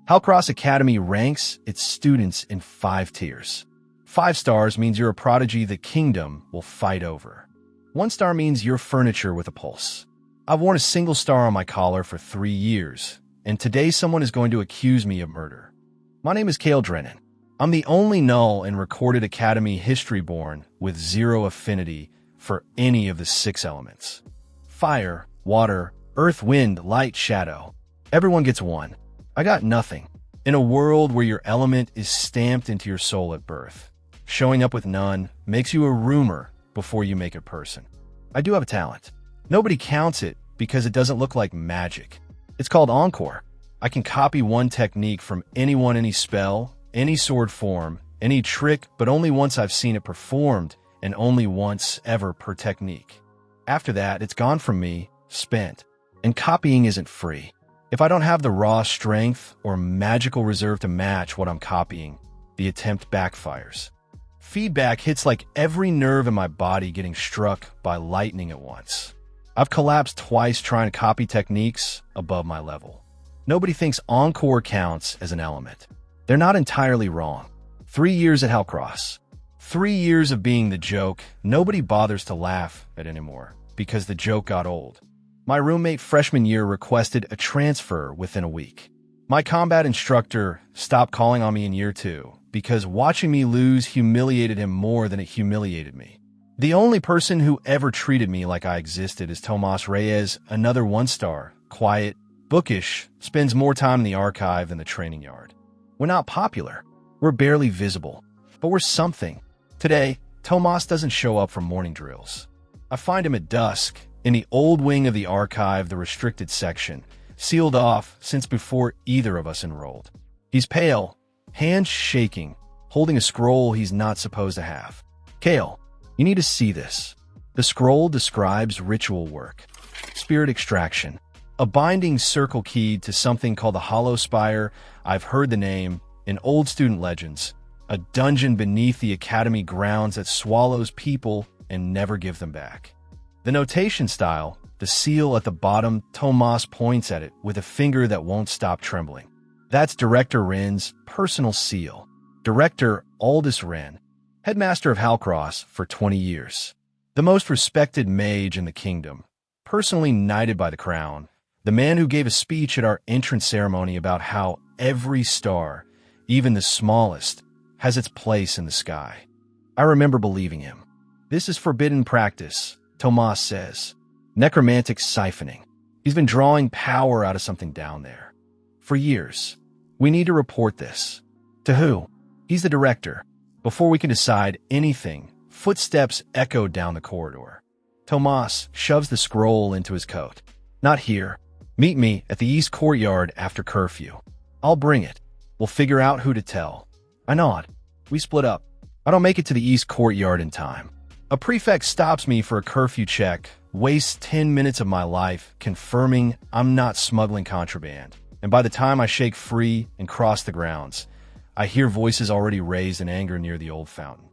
Halcross Academy ranks its students in 5 tiers. 5 stars means you're a prodigy the kingdom will fight over. 1 star means you're furniture with a pulse. I've worn a single star on my collar for 3 years, and today someone is going to accuse me of murder. My name is Kale Drennan. I'm the only null in recorded Academy history born with 0 affinity for any of the 6 elements. Fire, water, earth, wind, light, shadow. Everyone gets 1. I got nothing. In a world where your element is stamped into your soul at birth, showing up with none makes you a rumor before you make a person. I do have a talent. Nobody counts it because it doesn't look like magic. It's called Encore. I can copy one technique from anyone, any spell, any sword form, any trick, but only once I've seen it performed, and only once ever per technique. After that, it's gone from me, spent. And copying isn't free. If I don't have the raw strength or magical reserve to match what I'm copying, the attempt backfires. Feedback hits like every nerve in my body getting struck by lightning at once. I've collapsed twice trying to copy techniques above my level. Nobody thinks Encore counts as an element. They're not entirely wrong. 3 years at Halcross. 3 years of being the joke nobody bothers to laugh at anymore because the joke got old. My roommate freshman year requested a transfer within a week. My combat instructor stopped calling on me in year 2 because watching me lose humiliated him more than it humiliated me. The only person who ever treated me like I existed is Tomas Reyes, another 1-star, quiet, bookish, spends more time in the archive than the training yard. We're not popular. We're barely visible. But we're something. Today, Tomas doesn't show up for morning drills. I find him at dusk, in the old wing of the archive, the restricted section, sealed off since before either of us enrolled. He's pale, hands shaking, holding a scroll he's not supposed to have. Kale, you need to see this. The scroll describes ritual work, spirit extraction, a binding circle keyed to something called the Hollow Spire. I've heard the name in old student legends, a dungeon beneath the academy grounds that swallows people and never give them back. The notation style, the seal at the bottom, Tomas points at it with a finger that won't stop trembling. That's Director Wren's personal seal. Director Aldous Wren, headmaster of Halcross for 20 years. The most respected mage in the kingdom, personally knighted by the crown. The man who gave a speech at our entrance ceremony about how every star, even the smallest, has its place in the sky. I remember believing him. This is forbidden practice, Tomas says. Necromantic siphoning. He's been drawing power out of something down there. For years. We need to report this. To who? He's the director. Before we can decide anything, footsteps echo down the corridor. Tomas shoves the scroll into his coat. Not here. Meet me at the East Courtyard after curfew. I'll bring it. We'll figure out who to tell. I nod. We split up. I don't make it to the East Courtyard in time. A prefect stops me for a curfew check, wastes 10 minutes of my life confirming I'm not smuggling contraband. And by the time I shake free and cross the grounds, I hear voices already raised in anger near the old fountain.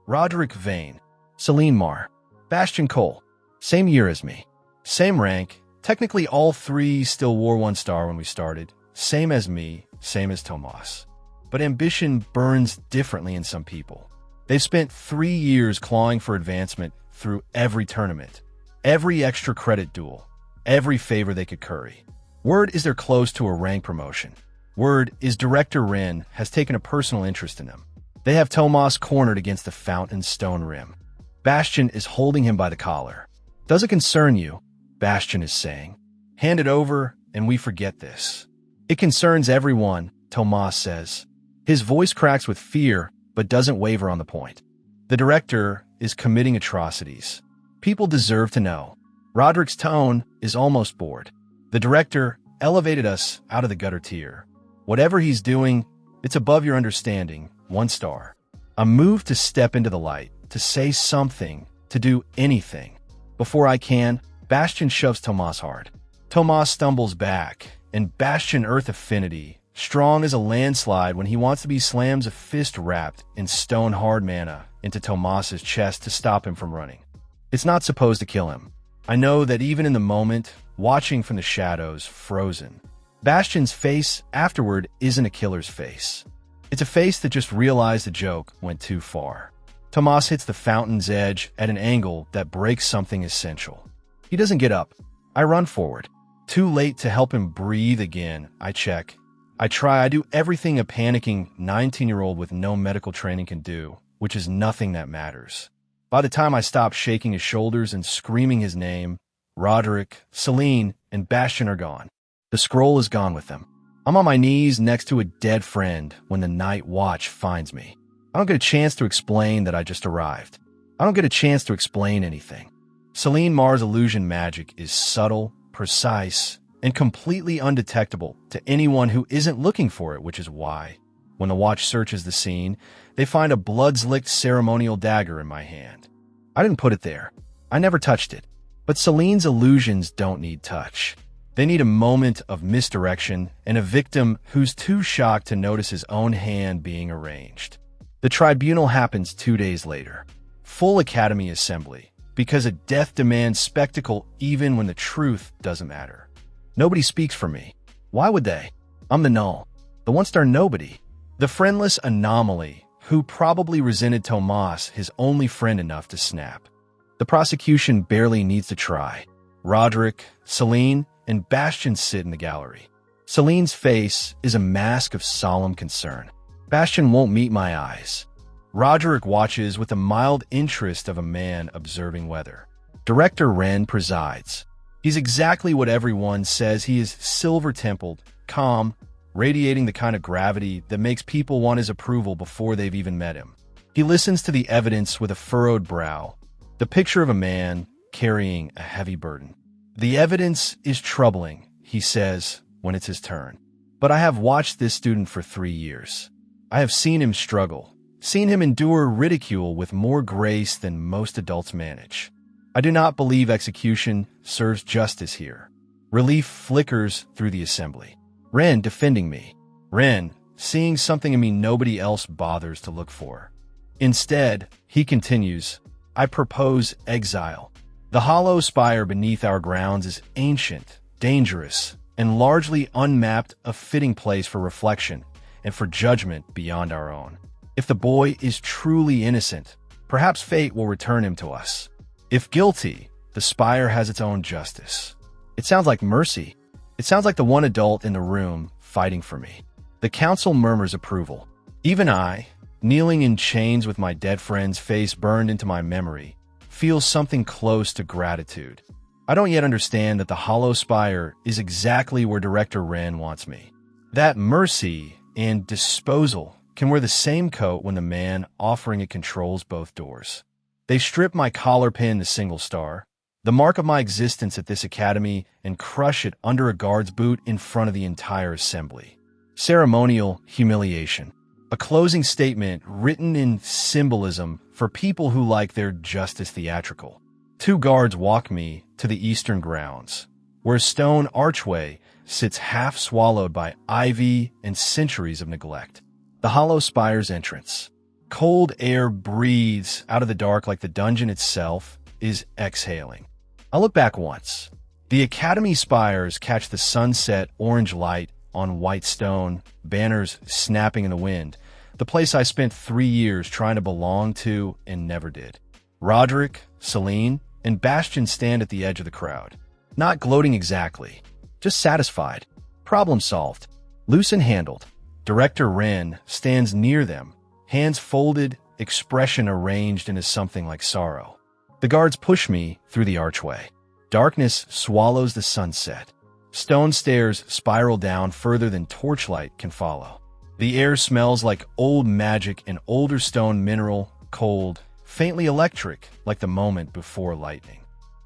Roderick Vane, Celine Marr, Bastian Cole, same year as me, same rank. Technically, all 3 still wore 1 star when we started. Same as me, same as Tomas. But ambition burns differently in some people. They've spent 3 years clawing for advancement through every tournament, every extra credit duel, every favor they could curry. Word is they're close to a rank promotion. Word is Director Wren has taken a personal interest in them. They have Tomas cornered against the fountain's stone rim. Bastian is holding him by the collar. Does it concern you? Bastian is saying. Hand it over, and we forget this. It concerns everyone, Tomas says. His voice cracks with fear, but doesn't waver on the point. The director is committing atrocities. People deserve to know. Roderick's tone is almost bored. The director elevated us out of the gutter tier. Whatever he's doing, it's above your understanding, 1 star. I'm moved to step into the light, to say something, to do anything. Before I can, Bastian shoves Tomas hard. Tomas stumbles back, and Bastian Earth Affinity, strong as a landslide when he wants to be, slams a fist wrapped in stone-hard mana into Tomas's chest to stop him from running. It's not supposed to kill him. I know that even in the moment, watching from the shadows, frozen, Bastion's face afterward isn't a killer's face. It's a face that just realized the joke went too far. Tomas hits the fountain's edge at an angle that breaks something essential. He doesn't get up. I run forward. Too late to help him breathe again. I check. I try. I do everything a panicking 19-year-old with no medical training can do, which is nothing that matters. By the time I stop shaking his shoulders and screaming his name, Roderick, Celine, and Bastion are gone. The scroll is gone with them. I'm on my knees next to a dead friend when the night watch finds me. I don't get a chance to explain that I just arrived. I don't get a chance to explain anything. Celine Mar's illusion magic is subtle, precise, and completely undetectable to anyone who isn't looking for it, which is why, when the watch searches the scene, they find a blood-slicked ceremonial dagger in my hand. I didn't put it there. I never touched it. But Celine's illusions don't need touch. They need a moment of misdirection and a victim who's too shocked to notice his own hand being arranged. The tribunal happens 2 days later. Full Academy assembly, because a death demands spectacle even when the truth doesn't matter. Nobody speaks for me. Why would they? I'm the null, the one-star nobody, the friendless anomaly who probably resented Tomas, his only friend, enough to snap. The prosecution barely needs to try. Roderick, Celine, and Bastion sit in the gallery. Celine's face is a mask of solemn concern. Bastion won't meet my eyes. Roderick watches with the mild interest of a man observing weather. Director Wren presides. He's exactly what everyone says he is: silver-templed, calm, radiating the kind of gravity that makes people want his approval before they've even met him. He listens to the evidence with a furrowed brow, the picture of a man carrying a heavy burden. The evidence is troubling, he says when it's his turn. But I have watched this student for 3 years. I have seen him struggle, seen him endure ridicule with more grace than most adults manage. I do not believe execution serves justice here. Relief flickers through the assembly. Wren defending me. Wren seeing something in me nobody else bothers to look for. Instead, he continues, I propose exile. The hollow spire beneath our grounds is ancient, dangerous, and largely unmapped, a fitting place for reflection and for judgment beyond our own. If the boy is truly innocent, perhaps fate will return him to us. If guilty, the spire has its own justice. It sounds like mercy. It sounds like the one adult in the room fighting for me. The council murmurs approval. Even I, kneeling in chains with my dead friend's face burned into my memory, feels something close to gratitude. I don't yet understand that the hollow spire is exactly where Director Wren wants me. That mercy and disposal can wear the same coat when the man offering it controls both doors. They strip my collar pin to single star, the mark of my existence at this academy, and crush it under a guard's boot in front of the entire assembly. Ceremonial humiliation. A closing statement written in symbolism for people who like their justice theatrical. 2 guards walk me to the eastern grounds, where a stone archway sits half swallowed by ivy and centuries of neglect. The hollow spire's entrance. Cold air breathes out of the dark like the dungeon itself is exhaling. I look back once. The academy spires catch the sunset orange light on white stone, banners snapping in the wind, the place I spent 3 years trying to belong to and never did. Roderick, Celine, and Bastion stand at the edge of the crowd. Not gloating exactly, just satisfied. Problem solved. Loose and handled. Director Wren stands near them, hands folded, expression arranged into something like sorrow. The guards push me through the archway. Darkness swallows the sunset. Stone stairs spiral down further than torchlight can follow. The air smells like old magic and older stone mineral, cold, faintly electric, like the moment before lightning.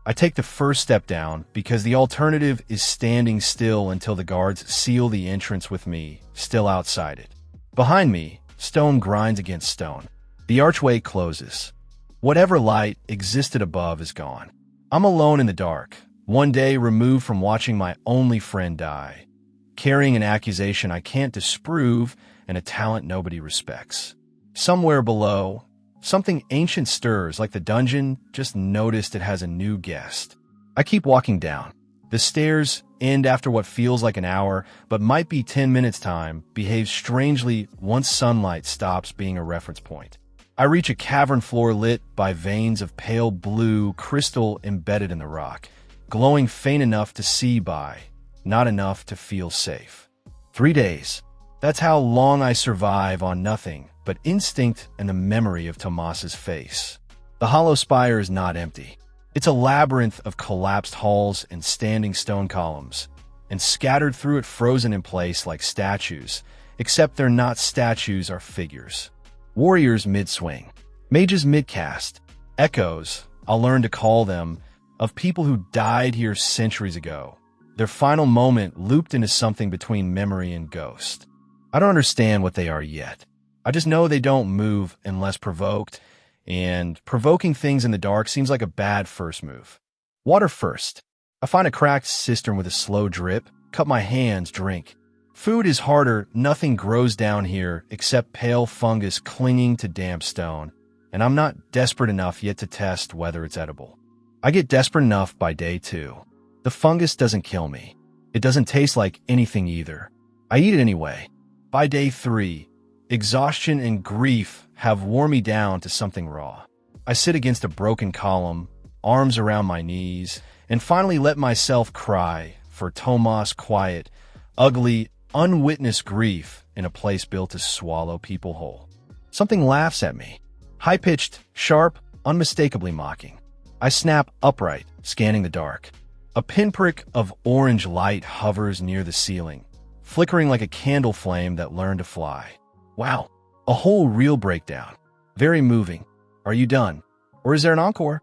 I take the first step down because the alternative is standing still until the guards seal the entrance with me, still outside it. Behind me, stone grinds against stone. The archway closes. Whatever light existed above is gone. I'm alone in the dark, one day removed from watching my only friend die, carrying an accusation I can't disprove and a talent nobody respects. Somewhere below, something ancient stirs, like the dungeon just noticed it has a new guest. I keep walking down. The stairs end after what feels like an hour, but might be 10 minutes time, behaves strangely once sunlight stops being a reference point. I reach a cavern floor lit by veins of pale blue crystal embedded in the rock, glowing faint enough to see by, not enough to feel safe. 3 days. That's how long I survive on nothing but instinct and the memory of Tomas's face. The hollow spire is not empty. It's a labyrinth of collapsed halls and standing stone columns, and scattered through it frozen in place like statues, except they're not statues or figures. Warriors mid-swing, mages mid-cast, echoes, I'll learn to call them, of people who died here centuries ago. Their final moment looped into something between memory and ghost. I don't understand what they are yet. I just know they don't move unless provoked, and provoking things in the dark seems like a bad first move. Water first. I find a cracked cistern with a slow drip, cup my hands, drink. Food is harder, nothing grows down here except pale fungus clinging to damp stone, and I'm not desperate enough yet to test whether it's edible. I get desperate enough by day 2. The fungus doesn't kill me. It doesn't taste like anything either. I eat it anyway. By day 3, exhaustion and grief have worn me down to something raw. I sit against a broken column, arms around my knees, and finally let myself cry for Tomas' quiet, ugly, unwitnessed grief in a place built to swallow people whole. Something laughs at me. High-pitched, sharp, unmistakably mocking. I snap upright, scanning the dark. A pinprick of orange light hovers near the ceiling, flickering like a candle flame that learned to fly. Wow, a whole reel breakdown. Very moving. Are you done? Or is there an encore?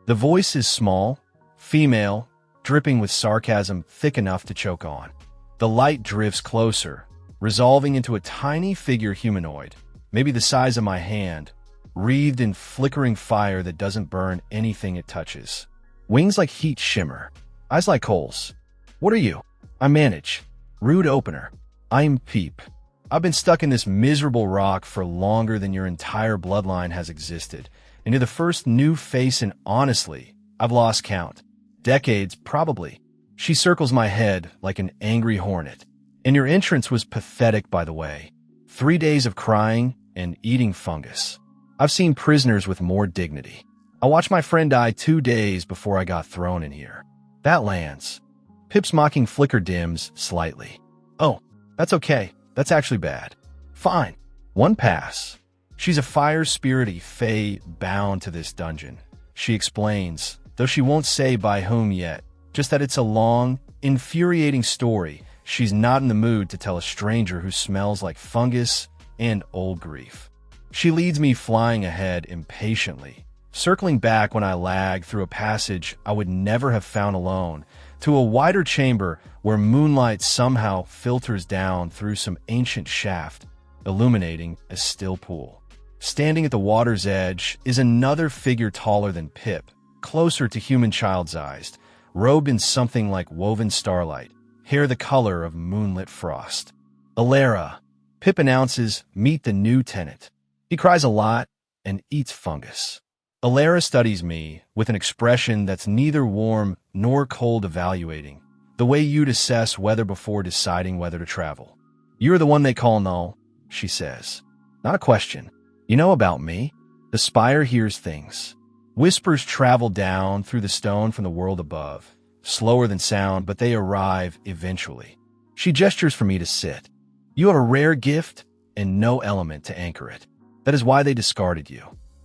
The voice is small, female, dripping with sarcasm thick enough to choke on. The light drifts closer, resolving into a tiny figure humanoid, maybe the size of my hand, wreathed in flickering fire that doesn't burn anything it touches. Wings like heat shimmer, eyes like coals. What are you? I manage. Rude opener. I'm Peep. I've been stuck in this miserable rock for longer than your entire bloodline has existed, and you're the first new face, and honestly, I've lost count. Decades, probably. She circles my head like an angry hornet. And your entrance was pathetic, by the way. 3 days of crying and eating fungus. I've seen prisoners with more dignity. I watched my friend die 2 days before I got thrown in here. That lands. Pip's mocking flicker dims slightly. Oh, that's okay. That's actually bad. Fine. One pass. She's a fire-spirity fae bound to this dungeon. She explains, though she won't say by whom yet, just that it's a long, infuriating story she's not in the mood to tell a stranger who smells like fungus and old grief. She leads me flying ahead impatiently, circling back when I lag through a passage I would never have found alone, to a wider chamber where moonlight somehow filters down through some ancient shaft, illuminating a still pool. Standing at the water's edge is another figure taller than Pip, closer to human child's eyes, robed in something like woven starlight, hair the color of moonlit frost. Alara, Pip announces, meet the new tenant. He cries a lot and eats fungus. Alara studies me with an expression that's neither warm nor cold, evaluating, the way you'd assess weather before deciding whether to travel. You're the one they call null, she says. Not a question. You know about me? The spire hears things. Whispers travel down through the stone from the world above, slower than sound, but they arrive eventually. She gestures for me to sit. You have a rare gift and no element to anchor it. That is why they discarded you.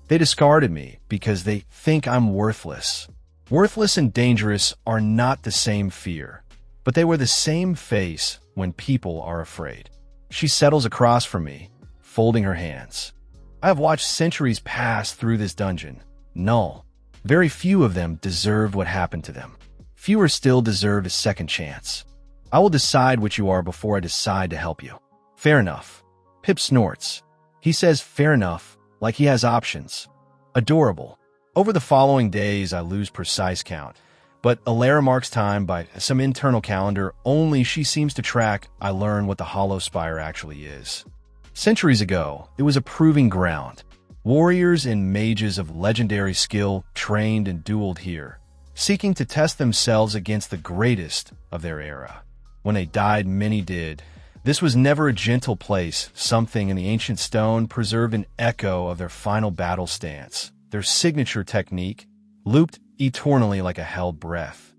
They discarded me because they think I'm worthless. Worthless and dangerous are not the same fear, but they were the same face when people are afraid. She settles across from me, folding her hands. I have watched centuries pass through this dungeon. Null. Very few of them deserved what happened to them. Fewer still deserved a second chance. I will decide what you are before I decide to help you. Fair enough. Pip snorts. He says fair enough, like he has options. Adorable. Over the following days, I lose precise count, but Alara marks time by some internal calendar only she seems to track. I learn what the Hollow Spire actually is. Centuries ago, it was a proving ground. Warriors and mages of legendary skill trained and dueled here, seeking to test themselves against the greatest of their era. When they died, many did. This was never a gentle place. Something in the ancient stone preserved an echo of their final battle stance, their signature technique, looped eternally like a held breath.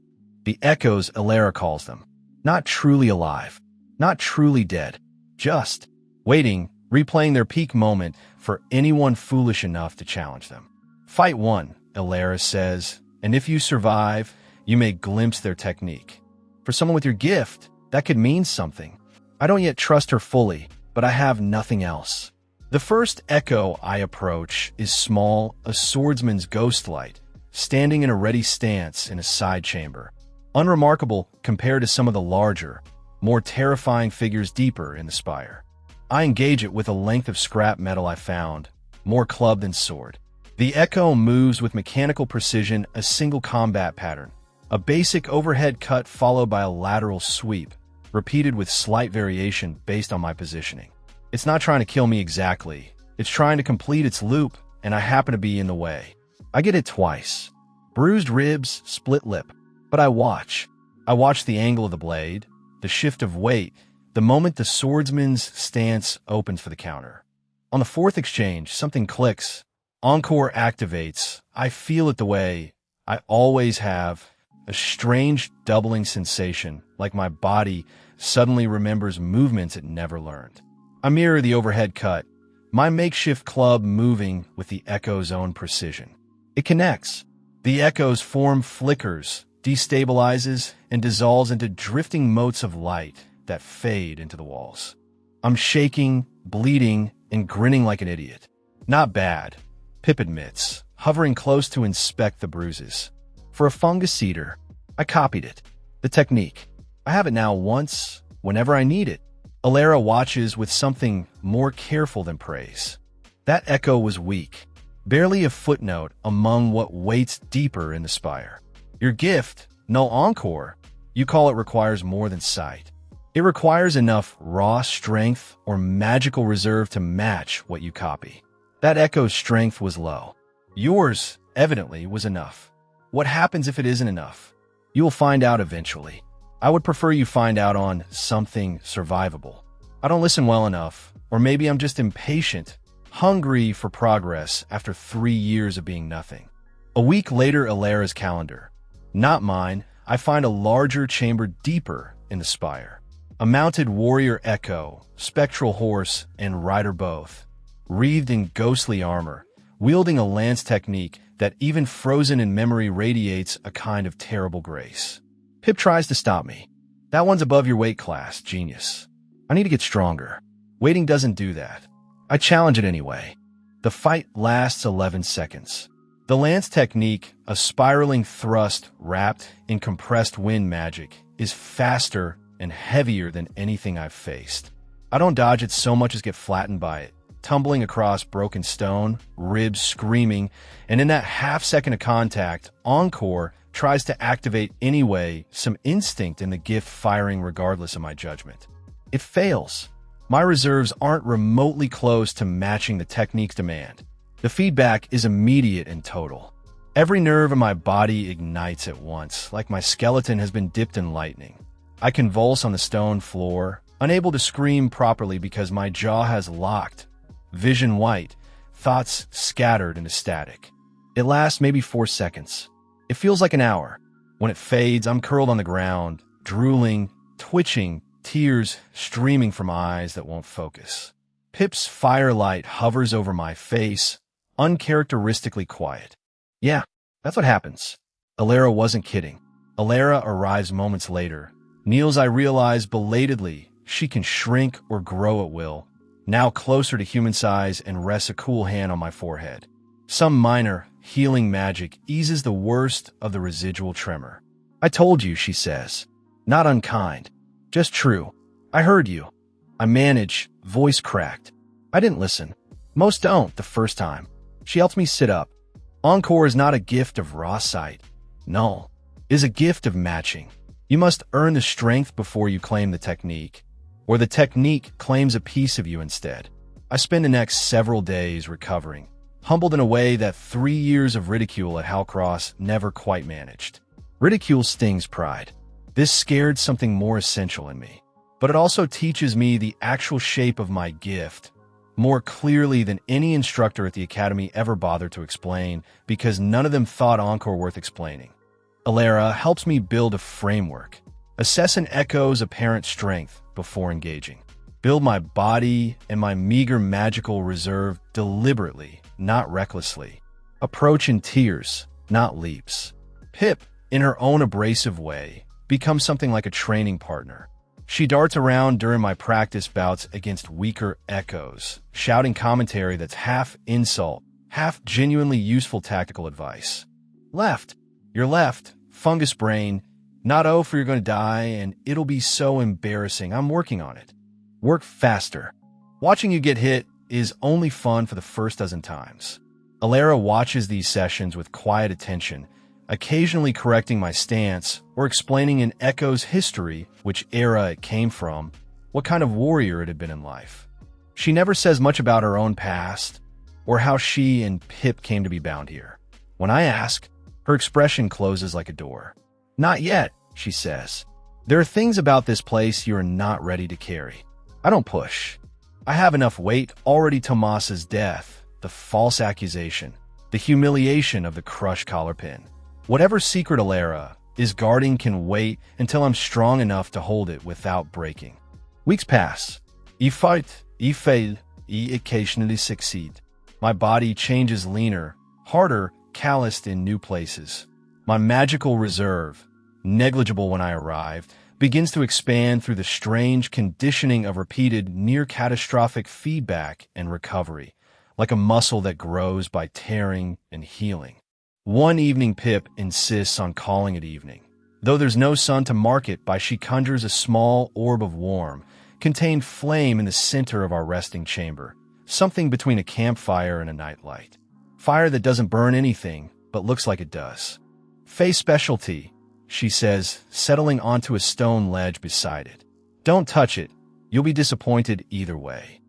The echoes, Elara calls them. Not truly alive, not truly dead, just waiting, replaying their peak moment for anyone foolish enough to challenge them. Fight one, Elara says, and if you survive, you may glimpse their technique. For someone with your gift, that could mean something. I don't yet trust her fully, but I have nothing else. The first echo I approach is small, a swordsman's ghost light, standing in a ready stance in a side chamber. Unremarkable compared to some of the larger, more terrifying figures deeper in the spire. I engage it with a length of scrap metal I found, more club than sword. The echo moves with mechanical precision, a single combat pattern, a basic overhead cut followed by a lateral sweep, repeated with slight variation based on my positioning. It's not trying to kill me exactly. It's trying to complete its loop, and I happen to be in the way. I get it twice. Bruised ribs, split lip. But I watch. I watch the angle of the blade, the shift of weight, the moment the swordsman's stance opens for the counter. On the fourth exchange, something clicks. Encore activates. I feel it the way I always have, a strange doubling sensation, like my body suddenly remembers movements it never learned. I mirror the overhead cut, my makeshift club moving with the echo's own precision. It connects. The echo's form flickers, destabilizes, and dissolves into drifting motes of light that fade into the walls. I'm shaking, bleeding, and grinning like an idiot. Not bad, Pip admits, hovering close to inspect the bruises. For a fungus eater, I copied it. The technique. I have it now once, whenever I need it. Elara watches with something more careful than praise. That echo was weak, barely a footnote among what waits deeper in the spire. Your gift, no encore, you call it, requires more than sight. It requires enough raw strength or magical reserve to match what you copy. That echo's strength was low. Yours, evidently, was enough. What happens if it isn't enough? You will find out eventually. I would prefer you find out on something survivable. I don't listen well enough, or maybe I'm just impatient, hungry for progress after 3 years of being nothing. A week later, Elara's calendar. Not mine. I find a larger chamber deeper in the spire. A mounted warrior echo, spectral horse, and rider both, wreathed in ghostly armor, wielding a lance technique that even frozen in memory radiates a kind of terrible grace. Pip tries to stop me. That one's above your weight class, genius. I need to get stronger. Waiting doesn't do that. I challenge it anyway. The fight lasts 11 seconds. The lance technique, a spiraling thrust wrapped in compressed wind magic, is faster and heavier than anything I've faced. I don't dodge it so much as get flattened by it, tumbling across broken stone, ribs screaming, and in that half second of contact, Encore tries to activate anyway, some instinct in the gift firing regardless of my judgment. It fails. My reserves aren't remotely close to matching the technique's demand. The feedback is immediate and total. Every nerve in my body ignites at once, like my skeleton has been dipped in lightning. I convulse on the stone floor, unable to scream properly because my jaw has locked, vision white, thoughts scattered into static. It lasts maybe 4 seconds. It feels like an hour. When it fades, I'm curled on the ground, drooling, twitching, tears streaming from eyes that won't focus. Pip's firelight hovers over my face, uncharacteristically quiet. Yeah, that's what happens. Elara wasn't kidding. Elara arrives moments later. Kneels, I realize belatedly, she can shrink or grow at will, now closer to human size, and rests a cool hand on my forehead. Some minor, healing magic eases the worst of the residual tremor. I told you, she says. Not unkind. Just true. I heard you. I manage, voice cracked. I didn't listen. Most don't the first time. She helps me sit up. Encore is not a gift of raw sight. No, it is a gift of matching. You must earn the strength before you claim the technique, or the technique claims a piece of you instead. I spend the next several days recovering, humbled in a way that 3 years of ridicule at Halcross never quite managed. Ridicule stings pride. This scared something more essential in me. But it also teaches me the actual shape of my gift more clearly than any instructor at the academy ever bothered to explain, because none of them thought Encore worth explaining. Alara helps me build a framework, assess an echo's apparent strength before engaging, build my body and my meager magical reserve deliberately, not recklessly, approach in tears, not leaps. Pip, in her own abrasive way, becomes something like a training partner. She darts around during my practice bouts against weaker echoes, shouting commentary that's half insult, half genuinely useful tactical advice. Left. You're left. Fungus brain. Not oh for you're going to die, and it'll be so embarrassing. I'm working on it. Work faster. Watching you get hit is only fun for the first dozen times. Alara watches these sessions with quiet attention, occasionally correcting my stance or explaining in Echo's history which era it came from, what kind of warrior it had been in life. She never says much about her own past or how she and Pip came to be bound here. When I ask, her expression closes like a door. Not yet, she says. There are things about this place you are not ready to carry. I don't push. I have enough weight already. Tomas's death, the false accusation, the humiliation of the crushed collar pin. Whatever secret Alara is guarding can wait until I'm strong enough to hold it without breaking. Weeks pass. I fight, I fail, I occasionally succeed. My body changes leaner, harder, calloused in new places. My magical reserve, negligible when I arrived, begins to expand through the strange conditioning of repeated near-catastrophic feedback and recovery, like a muscle that grows by tearing and healing. One evening Pip insists on calling it evening. Though there's no sun to mark it by, she conjures a small orb of warm, contained flame in the center of our resting chamber, something between a campfire and a nightlight. Fire that doesn't burn anything, but looks like it does. Faye's specialty, she says, settling onto a stone ledge beside it. Don't touch it. You'll be disappointed either way.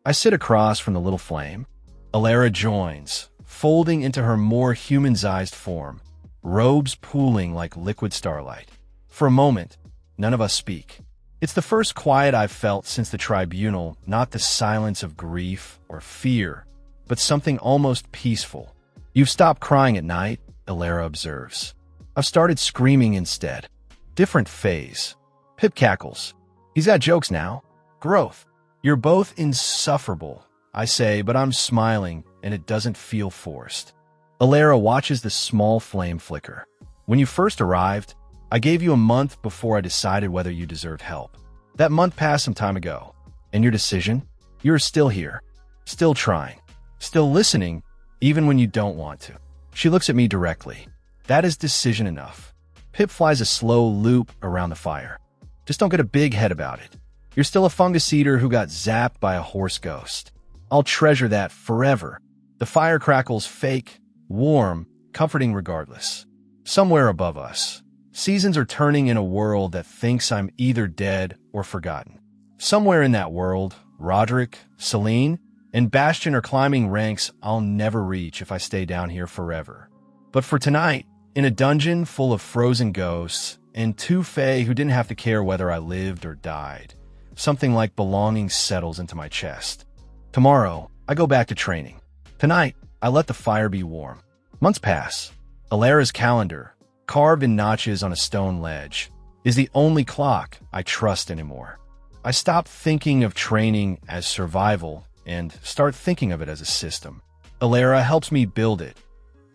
I sit across from the little flame. Alara joins, folding into her more human-sized form, robes pooling like liquid starlight. For a moment, none of us speak. It's the first quiet I've felt since the tribunal, not the silence of grief or fear, but something almost peaceful. You've stopped crying at night, Alara observes. I've started screaming instead. Different phase. Pip cackles. He's got jokes now. Growth. You're both insufferable, I say, but I'm smiling, and it doesn't feel forced. Alara watches the small flame flicker. When you first arrived, I gave you a month before I decided whether you deserved help. That month passed some time ago. And your decision? You're still here. Still trying. Still listening, even when you don't want to. She looks at me directly. That is decision enough. Pip flies a slow loop around the fire. Just don't get a big head about it. You're still a fungus eater who got zapped by a horse ghost. I'll treasure that forever. The fire crackles fake, warm, comforting regardless. Somewhere above us, seasons are turning in a world that thinks I'm either dead or forgotten. Somewhere in that world, Roderick, Celine, and Bastion are climbing ranks I'll never reach if I stay down here forever. But for tonight, in a dungeon full of frozen ghosts and two fae who didn't have to care whether I lived or died, something like belonging settles into my chest. Tomorrow, I go back to training. Tonight, I let the fire be warm. Months pass. Alara's calendar, carved in notches on a stone ledge, is the only clock I trust anymore. I stop thinking of training as survival and start thinking of it as a system. Alara helps me build it.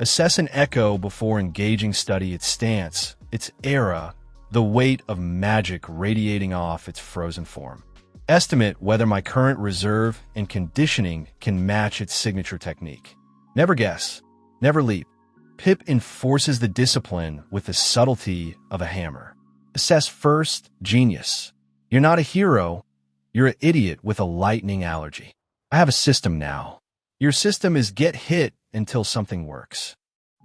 Assess an echo before engaging, study its stance, its era, the weight of magic radiating off its frozen form. Estimate whether my current reserve and conditioning can match its signature technique. Never guess. Never leap. Pip enforces the discipline with the subtlety of a hammer. Assess first, genius. You're not a hero. You're an idiot with a lightning allergy. I have a system now. Your system is get hit until something works.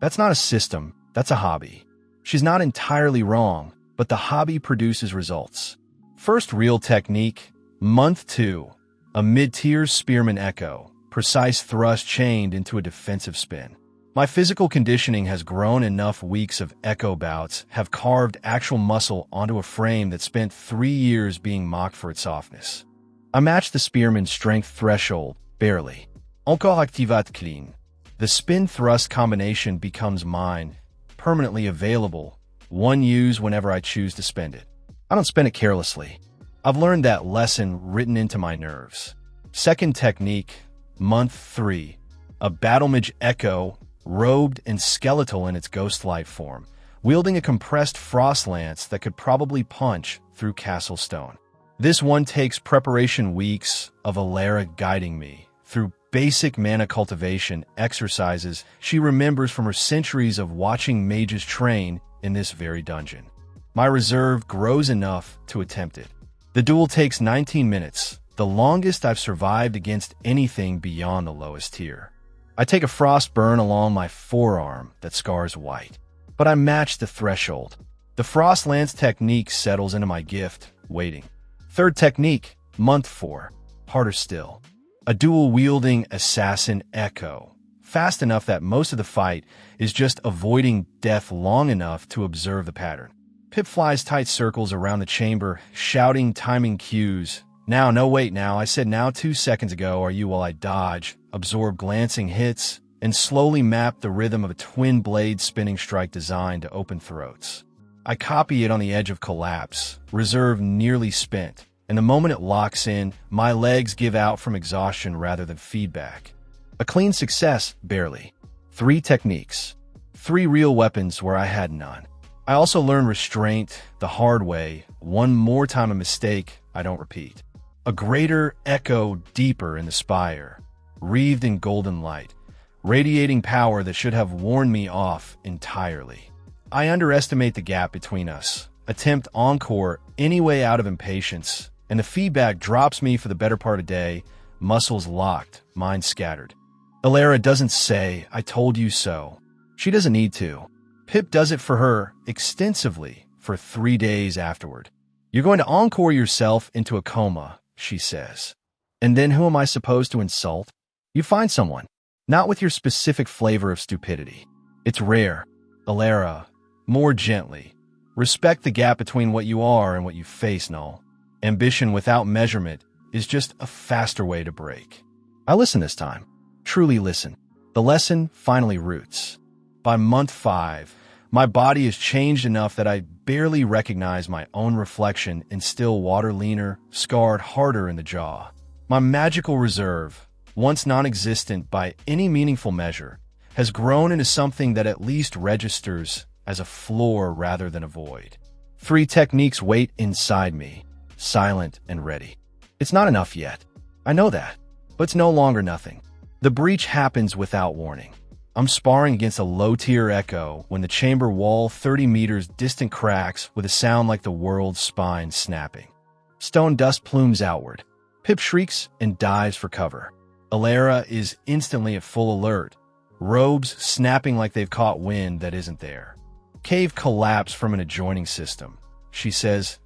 That's not a system. That's a hobby. She's not entirely wrong, but the hobby produces results. First real technique, month 2, a mid-tier spearman echo, precise thrust chained into a defensive spin. My physical conditioning has grown. Enough weeks of echo bouts have carved actual muscle onto a frame that spent 3 years being mocked for its softness. I matched the spearman's strength threshold, barely. Encore activat clean. The spin-thrust combination becomes mine, permanently available, one use whenever I choose to spend it. I don't spend it carelessly. I've learned that lesson written into my nerves. Second technique, month 3. A battlemage echo, robed and skeletal in its ghost-like form, wielding a compressed frost lance that could probably punch through castle stone. This one takes preparation, weeks of Alara guiding me through basic mana cultivation exercises she remembers from her centuries of watching mages train in this very dungeon. My reserve grows enough to attempt it. The duel takes 19 minutes, the longest I've survived against anything beyond the lowest tier. I take a frost burn along my forearm that scars white, but I match the threshold. The frost lance technique settles into my gift, waiting. Third technique, month 4, harder still. A dual-wielding assassin echo, fast enough that most of the fight is just avoiding death long enough to observe the pattern. Pip flies tight circles around the chamber, shouting timing cues. Now, no wait now, I said now 2 seconds ago, are you, while I dodge, absorb glancing hits, and slowly map the rhythm of a twin blade spinning strike designed to open throats. I copy it on the edge of collapse, reserve nearly spent, and the moment it locks in, my legs give out from exhaustion rather than feedback. A clean success, barely. 3 techniques. 3 real weapons where I had none. I also learned restraint the hard way, one more time a mistake I don't repeat. A greater echo deeper in the spire, wreathed in golden light, radiating power that should have warned me off entirely. I underestimate the gap between us, attempt encore any way out of impatience, and the feedback drops me for the better part of the day, muscles locked, mind scattered. Alara doesn't say, I told you so. She doesn't need to. Pip does it for her extensively for 3 days afterward. You're going to encore yourself into a coma, she says. And then who am I supposed to insult? You find someone. Not with your specific flavor of stupidity. It's rare. Alara, more gently. Respect the gap between what you are and what you face, Null. Ambition without measurement is just a faster way to break. I listen this time. Truly listen. The lesson finally roots. By month 5, my body has changed enough that I barely recognize my own reflection in still water, leaner, scarred harder in the jaw. My magical reserve, once non-existent by any meaningful measure, has grown into something that at least registers as a floor rather than a void. 3 techniques wait inside me, silent and ready. It's not enough yet. I know that, but it's no longer nothing. The breach happens without warning. I'm sparring against a low-tier echo when the chamber wall 30 meters distant cracks with a sound like the world's spine snapping. Stone dust plumes outward. Pip shrieks and dives for cover. Alara is instantly at full alert, robes snapping like they've caught wind that isn't there. Cave collapsed from an adjoining system, she says,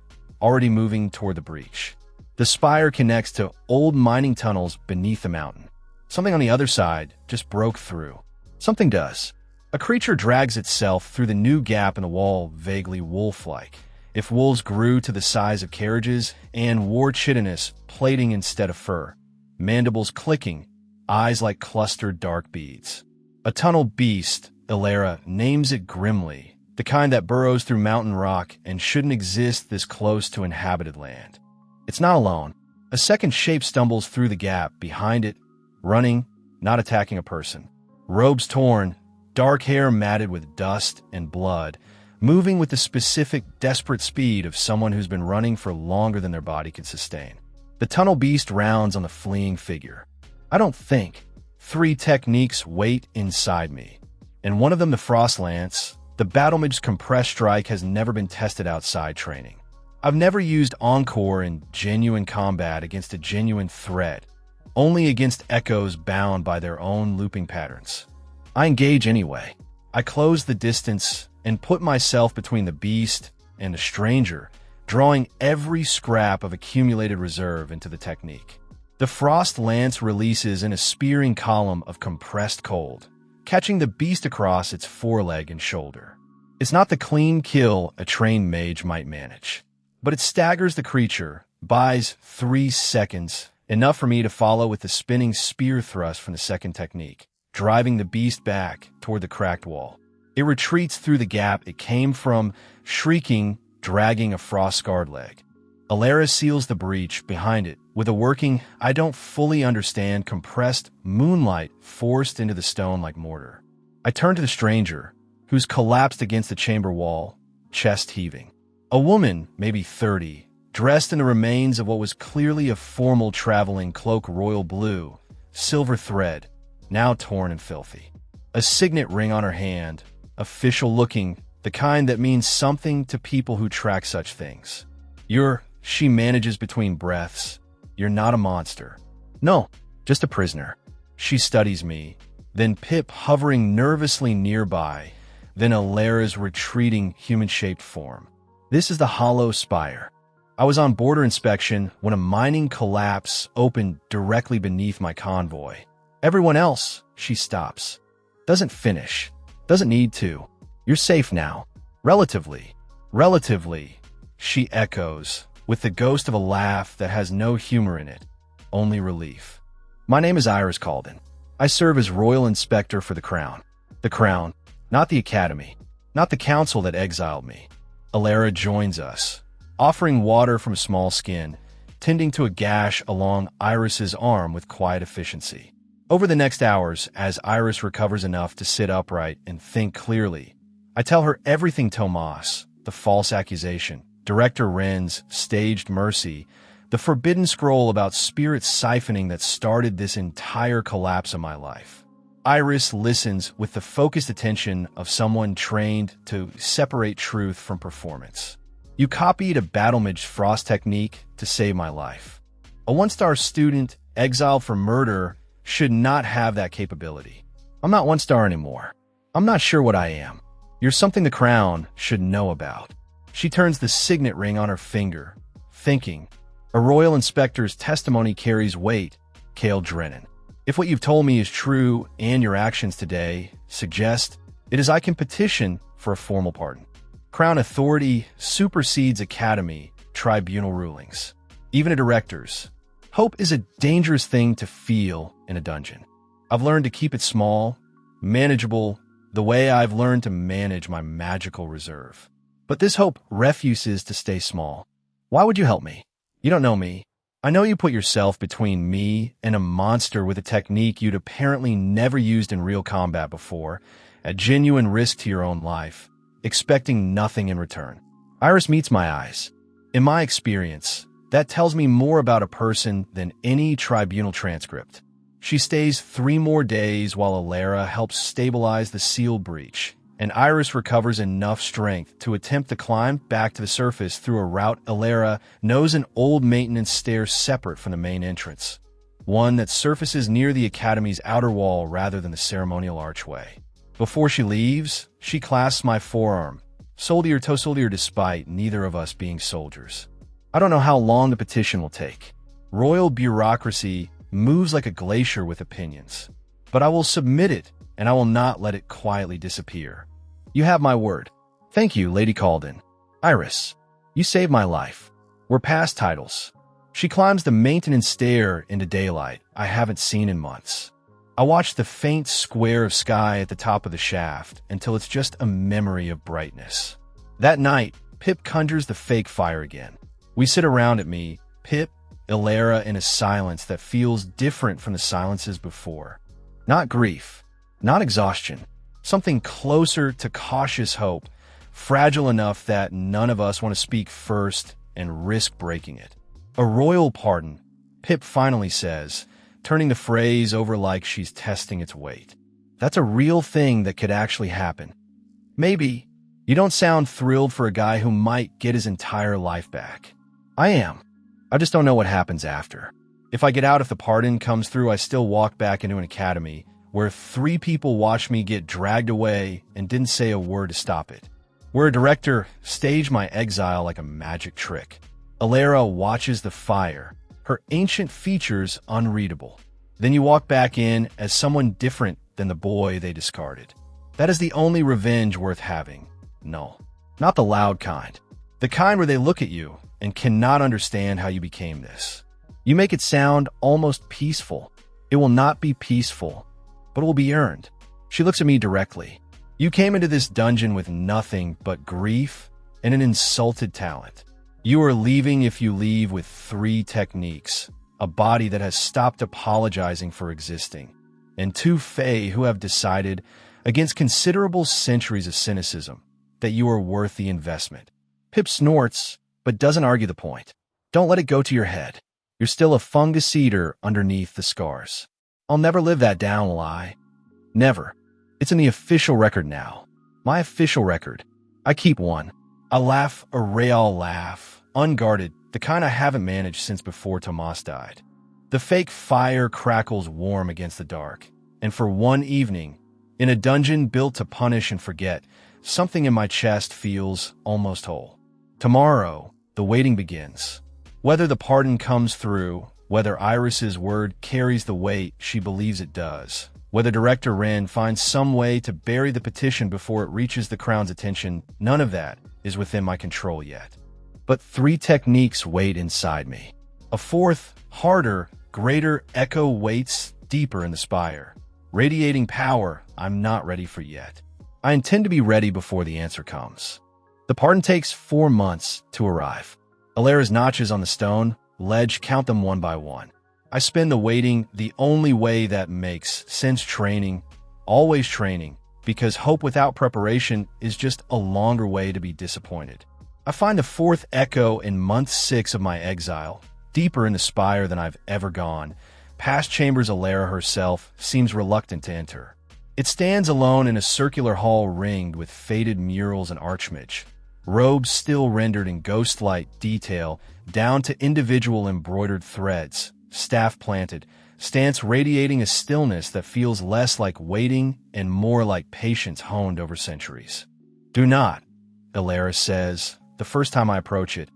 already moving toward the breach. The spire connects to old mining tunnels beneath the mountain. Something on the other side just broke through. Something does. A creature drags itself through the new gap in the wall, vaguely wolf-like. If wolves grew to the size of carriages and wore chitinous plating instead of fur. Mandibles clicking, eyes like clustered dark beads. A tunnel beast, Alara names it grimly, the kind that burrows through mountain rock and shouldn't exist this close to inhabited land. It's not alone. A second shape stumbles through the gap behind it, running, not attacking a person. Robes torn, dark hair matted with dust and blood, moving with the specific, desperate speed of someone who's been running for longer than their body can sustain. The tunnel beast rounds on the fleeing figure. I don't think. 3 techniques wait inside me. And one of them, the Frost Lance, the Battlemage's compressed strike has never been tested outside training. I've never used Encore in genuine combat against a genuine threat, only against echoes bound by their own looping patterns. I engage anyway. I close the distance and put myself between the beast and the stranger, drawing every scrap of accumulated reserve into the technique. The Frost Lance releases in a spearing column of compressed cold, catching the beast across its foreleg and shoulder. It's not the clean kill a trained mage might manage, but it staggers the creature, buys 3 seconds, enough for me to follow with the spinning spear thrust from the second technique, driving the beast back toward the cracked wall. It retreats through the gap it came from, shrieking, dragging a frost-scarred leg. Alera seals the breach behind it with a working, I don't fully understand, compressed moonlight forced into the stone like mortar. I turn to the stranger, who's collapsed against the chamber wall, chest heaving. A woman, maybe 30, dressed in the remains of what was clearly a formal traveling cloak, royal blue, silver thread, now torn and filthy. A signet ring on her hand, official-looking, the kind that means something to people who track such things. She manages between breaths. You're not a monster. No, just a prisoner. She studies me, then Pip hovering nervously nearby, then Alera's retreating human-shaped form. This is the hollow spire. I was on border inspection when a mining collapse opened directly beneath my convoy. Everyone else, she stops. Doesn't finish. Doesn't need to. You're safe now. Relatively. Relatively, she echoes, with the ghost of a laugh that has no humor in it, only relief. My name is Iris Calden. I serve as Royal Inspector for the Crown. The Crown, not the Academy, not the council that exiled me. Alera joins us, offering water from a small skin, tending to a gash along Iris's arm with quiet efficiency. Over the next hours, as Iris recovers enough to sit upright and think clearly, I tell her everything: Tomas, the false accusation, Director Wren's staged mercy, the forbidden scroll about spirit siphoning that started this entire collapse of my life. Iris listens with the focused attention of someone trained to separate truth from performance. You copied a battle-mage frost technique to save my life. A 1-star student exiled for murder should not have that capability. I'm not 1-star anymore. I'm not sure what I am. You're something the Crown should know about. She turns the signet ring on her finger, thinking. A royal inspector's testimony carries weight, Cale Drennan. If what you've told me is true and your actions today suggest, it is I can petition for a formal pardon. Crown authority supersedes Academy tribunal rulings, even a director's. Hope is a dangerous thing to feel in a dungeon. I've learned to keep it small, manageable, the way I've learned to manage my magical reserve. But this hope refuses to stay small. Why would you help me? You don't know me. I know you put yourself between me and a monster with a technique you'd apparently never used in real combat before, at genuine risk to your own life, expecting nothing in return. Iris meets my eyes. In my experience, that tells me more about a person than any tribunal transcript. She stays 3 more days while Alera helps stabilize the sealed breach, and Iris recovers enough strength to attempt to climb back to the surface through a route Alera knows an old maintenance stair separate from the main entrance, one that surfaces near the Academy's outer wall rather than the ceremonial archway. Before she leaves, she clasps my forearm, soldier to soldier, despite neither of us being soldiers. I don't know how long the petition will take. Royal bureaucracy moves like a glacier with opinions, but I will submit it, and I will not let it quietly disappear. You have my word. Thank you, Lady Calden. Iris, you saved my life. We're past titles. She climbs the maintenance stair into daylight I haven't seen in months. I watch the faint square of sky at the top of the shaft until it's just a memory of brightness. That night, Pip conjures the fake fire again. We sit around at me, Pip, Alera, in a silence that feels different from the silences before. Not grief, not exhaustion, something closer to cautious hope, fragile enough that none of us want to speak first and risk breaking it. A royal pardon, Pip finally says, turning the phrase over like she's testing its weight. That's a real thing that could actually happen. Maybe. You don't sound thrilled for a guy who might get his entire life back. I am. I just don't know what happens after. If I get out, if the pardon comes through, I still walk back into an academy where 3 people watched me get dragged away and didn't say a word to stop it. Where a director staged my exile like a magic trick. Alera watches the fire, her ancient features unreadable. Then you walk back in as someone different than the boy they discarded. That is the only revenge worth having. No, not the loud kind. The kind where they look at you and cannot understand how you became this. You make it sound almost peaceful. It will not be peaceful, but it will be earned. She looks at me directly. You came into this dungeon with nothing but grief and an insulted talent. You are leaving if you leave with 3 techniques, a body that has stopped apologizing for existing, and 2 fae who have decided, against considerable centuries of cynicism, that you are worth the investment. Pip snorts, but doesn't argue the point. Don't let it go to your head. You're still a fungus eater underneath the scars. I'll never live that down, will I? Never. It's in the official record now. My official record. I keep one. I laugh a real laugh, unguarded, the kind I haven't managed since before Tomas died. The fake fire crackles warm against the dark, and for one evening, in a dungeon built to punish and forget, something in my chest feels almost whole. Tomorrow, the waiting begins. Whether the pardon comes through, whether Iris's word carries the weight she believes it does, whether Director Wren finds some way to bury the petition before it reaches the Crown's attention, none of that is within my control yet. But 3 techniques wait inside me. A 4th, harder, greater echo waits deeper in the spire, radiating power I'm not ready for yet. I intend to be ready before the answer comes. The pardon takes 4 months to arrive. Alera's notches on the stone ledge count them one by one. I spend the waiting the only way that makes sense, training, always training, because hope without preparation is just a longer way to be disappointed. I find the 4th echo in month 6 of my exile, deeper in the spire than I've ever gone. Past chambers Alera herself seems reluctant to enter. It stands alone in a circular hall ringed with faded murals and archmage, robes still rendered in ghost-like detail down to individual embroidered threads, staff planted, stance radiating a stillness that feels less like waiting and more like patience honed over centuries. Do not, Alera says, the first time I approach it,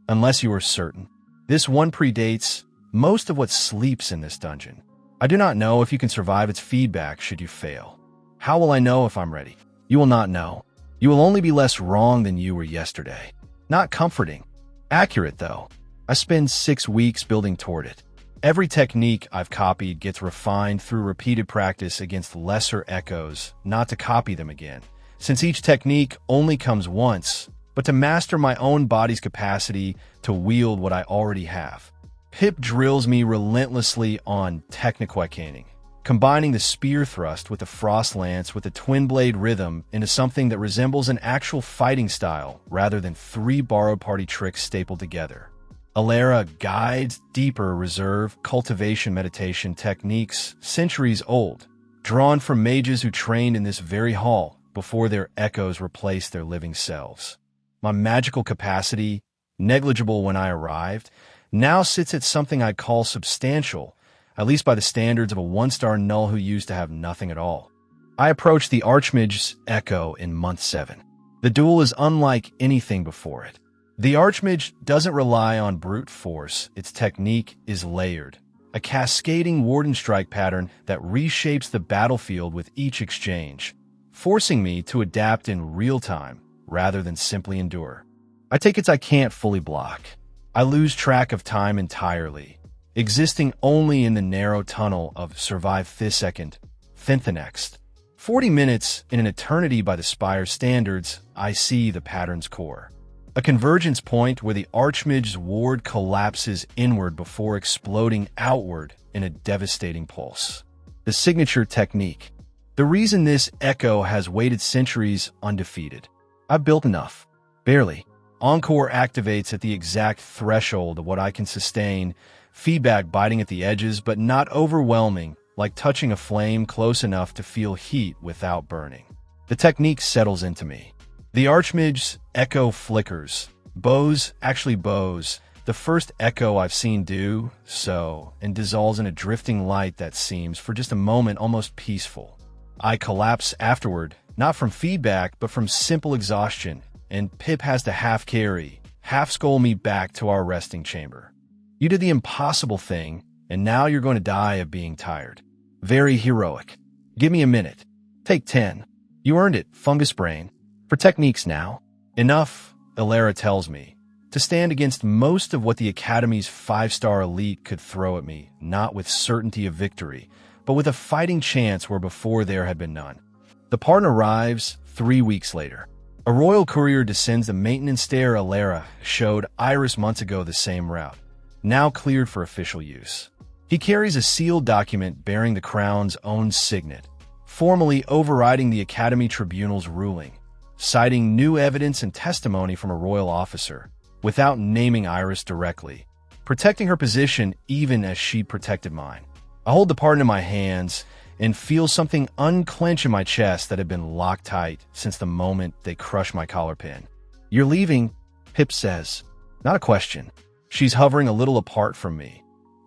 unless you are certain. This one predates most of what sleeps in this dungeon. I do not know if you can survive its feedback should you fail. How will I know if I'm ready? You will not know. You will only be less wrong than you were yesterday. Not comforting. Accurate, though. I spend 6 weeks building toward it. Every technique I've copied gets refined through repeated practice against lesser echoes, not to copy them again, since each technique only comes once, but to master my own body's capacity to wield what I already have. Pip drills me relentlessly on techniquacaning, combining the spear thrust with the frost lance with a twin-blade rhythm into something that resembles an actual fighting style rather than 3 borrowed party tricks stapled together. Alera guides deeper reserve cultivation meditation techniques centuries old, drawn from mages who trained in this very hall before their echoes replaced their living selves. My magical capacity, negligible when I arrived, now sits at something I call substantial, at least by the standards of a 1-star null who used to have nothing at all. I approach the Archmage's echo in month 7. The duel is unlike anything before it. The Archmage doesn't rely on brute force, its technique is layered, a cascading Warden Strike pattern that reshapes the battlefield with each exchange, forcing me to adapt in real time rather than simply endure. I take it I can't fully block. I lose track of time entirely, existing only in the narrow tunnel of survive this second, then the next. 40 minutes in an eternity by the Spire's standards, I see the pattern's core. A convergence point where the Archmage's ward collapses inward before exploding outward in a devastating pulse. The signature technique. The reason this echo has waited centuries undefeated. I've built enough. Barely. Encore activates at the exact threshold of what I can sustain, feedback biting at the edges but not overwhelming, like touching a flame close enough to feel heat without burning. The technique settles into me. The Archmage's echo flickers. Bows, the first echo I've seen do so, and dissolves in a drifting light that seems, for just a moment, almost peaceful. I collapse afterward, not from feedback, but from simple exhaustion, and Pip has to half-carry, half-skull me back to our resting chamber. You did the impossible thing, and now you're going to die of being tired. Very heroic. Give me a minute. Take 10. You earned it, fungus brain. For techniques now. Enough, Alara tells me, to stand against most of what the Academy's 5-star elite could throw at me, not with certainty of victory, but with a fighting chance where before there had been none. The pardon arrives 3 weeks later. A royal courier descends the maintenance stair Alara showed Iris months ago the same route, now cleared for official use. He carries a sealed document bearing the crown's own signet, formally overriding the Academy Tribunal's ruling, citing new evidence and testimony from a royal officer, without naming Iris directly, protecting her position even as she protected mine. I hold the pardon in my hands and feel something unclench in my chest that had been locked tight since the moment they crushed my collar pin. You're leaving, Pip says. Not a question. She's hovering a little apart from me,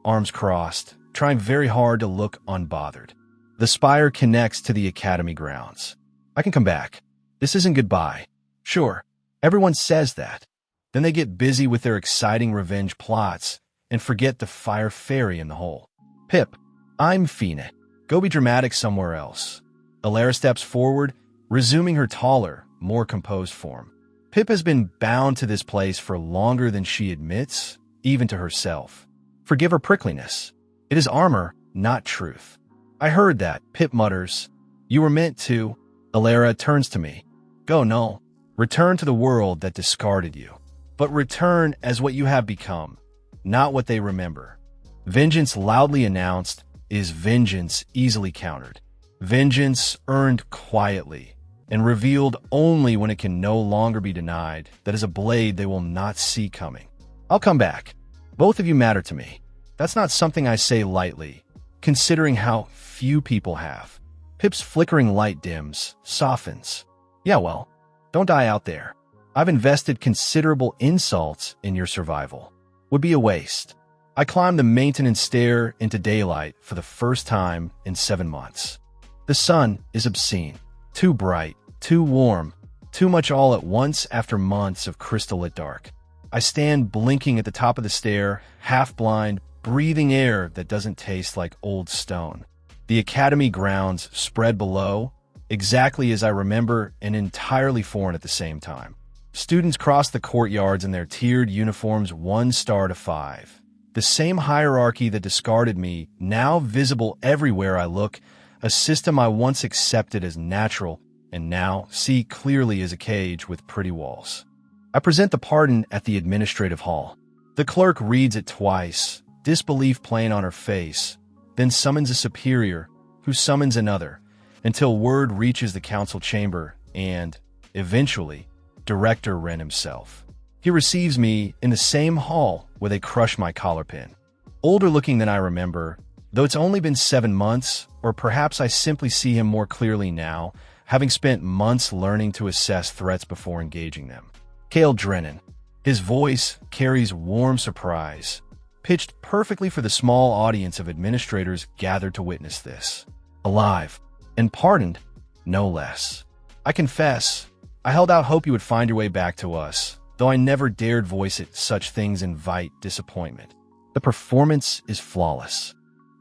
arms crossed, trying very hard to look unbothered. The spire connects to the Academy grounds. I can come back. This isn't goodbye. Sure, everyone says that. Then they get busy with their exciting revenge plots and forget the fire fairy in the hole. Pip, I'm Fina. Go be dramatic somewhere else. Alara steps forward, resuming her taller, more composed form. Pip has been bound to this place for longer than she admits, even to herself. Forgive her prickliness. It is armor, not truth. I heard that, Pip mutters. You were meant to. Alara turns to me. Go no. Return to the world that discarded you. But return as what you have become, not what they remember. Vengeance loudly announced is vengeance easily countered. Vengeance earned quietly and revealed only when it can no longer be denied that is a blade they will not see coming. I'll come back. Both of you matter to me. That's not something I say lightly, considering how few people have. Pip's flickering light dims, softens. Yeah, well, don't die out there. I've invested considerable insults in your survival. Would be a waste. I climbed the maintenance stair into daylight for the first time in 7 months. The sun is obscene. Too bright, too warm, too much all at once after months of crystal-lit dark. I stand blinking at the top of the stair, half-blind, breathing air that doesn't taste like old stone. The Academy grounds spread below, exactly as I remember and entirely foreign at the same time. Students cross the courtyards in their tiered uniforms 1 star to 5. The same hierarchy that discarded me, now visible everywhere I look, a system I once accepted as natural and now see clearly as a cage with pretty walls. I present the pardon at the administrative hall. The clerk reads it twice, disbelief plain on her face, then summons a superior, who summons another, until word reaches the council chamber and, eventually, Director Wren himself. He receives me in the same hall where they crushed my collar pin. Older looking than I remember, though it's only been 7 months, or perhaps I simply see him more clearly now, having spent months learning to assess threats before engaging them. Cale Drennan. His voice carries warm surprise, pitched perfectly for the small audience of administrators gathered to witness this. Alive, and pardoned, no less. I confess, I held out hope you would find your way back to us, though I never dared voice it. Such things invite disappointment. The performance is flawless.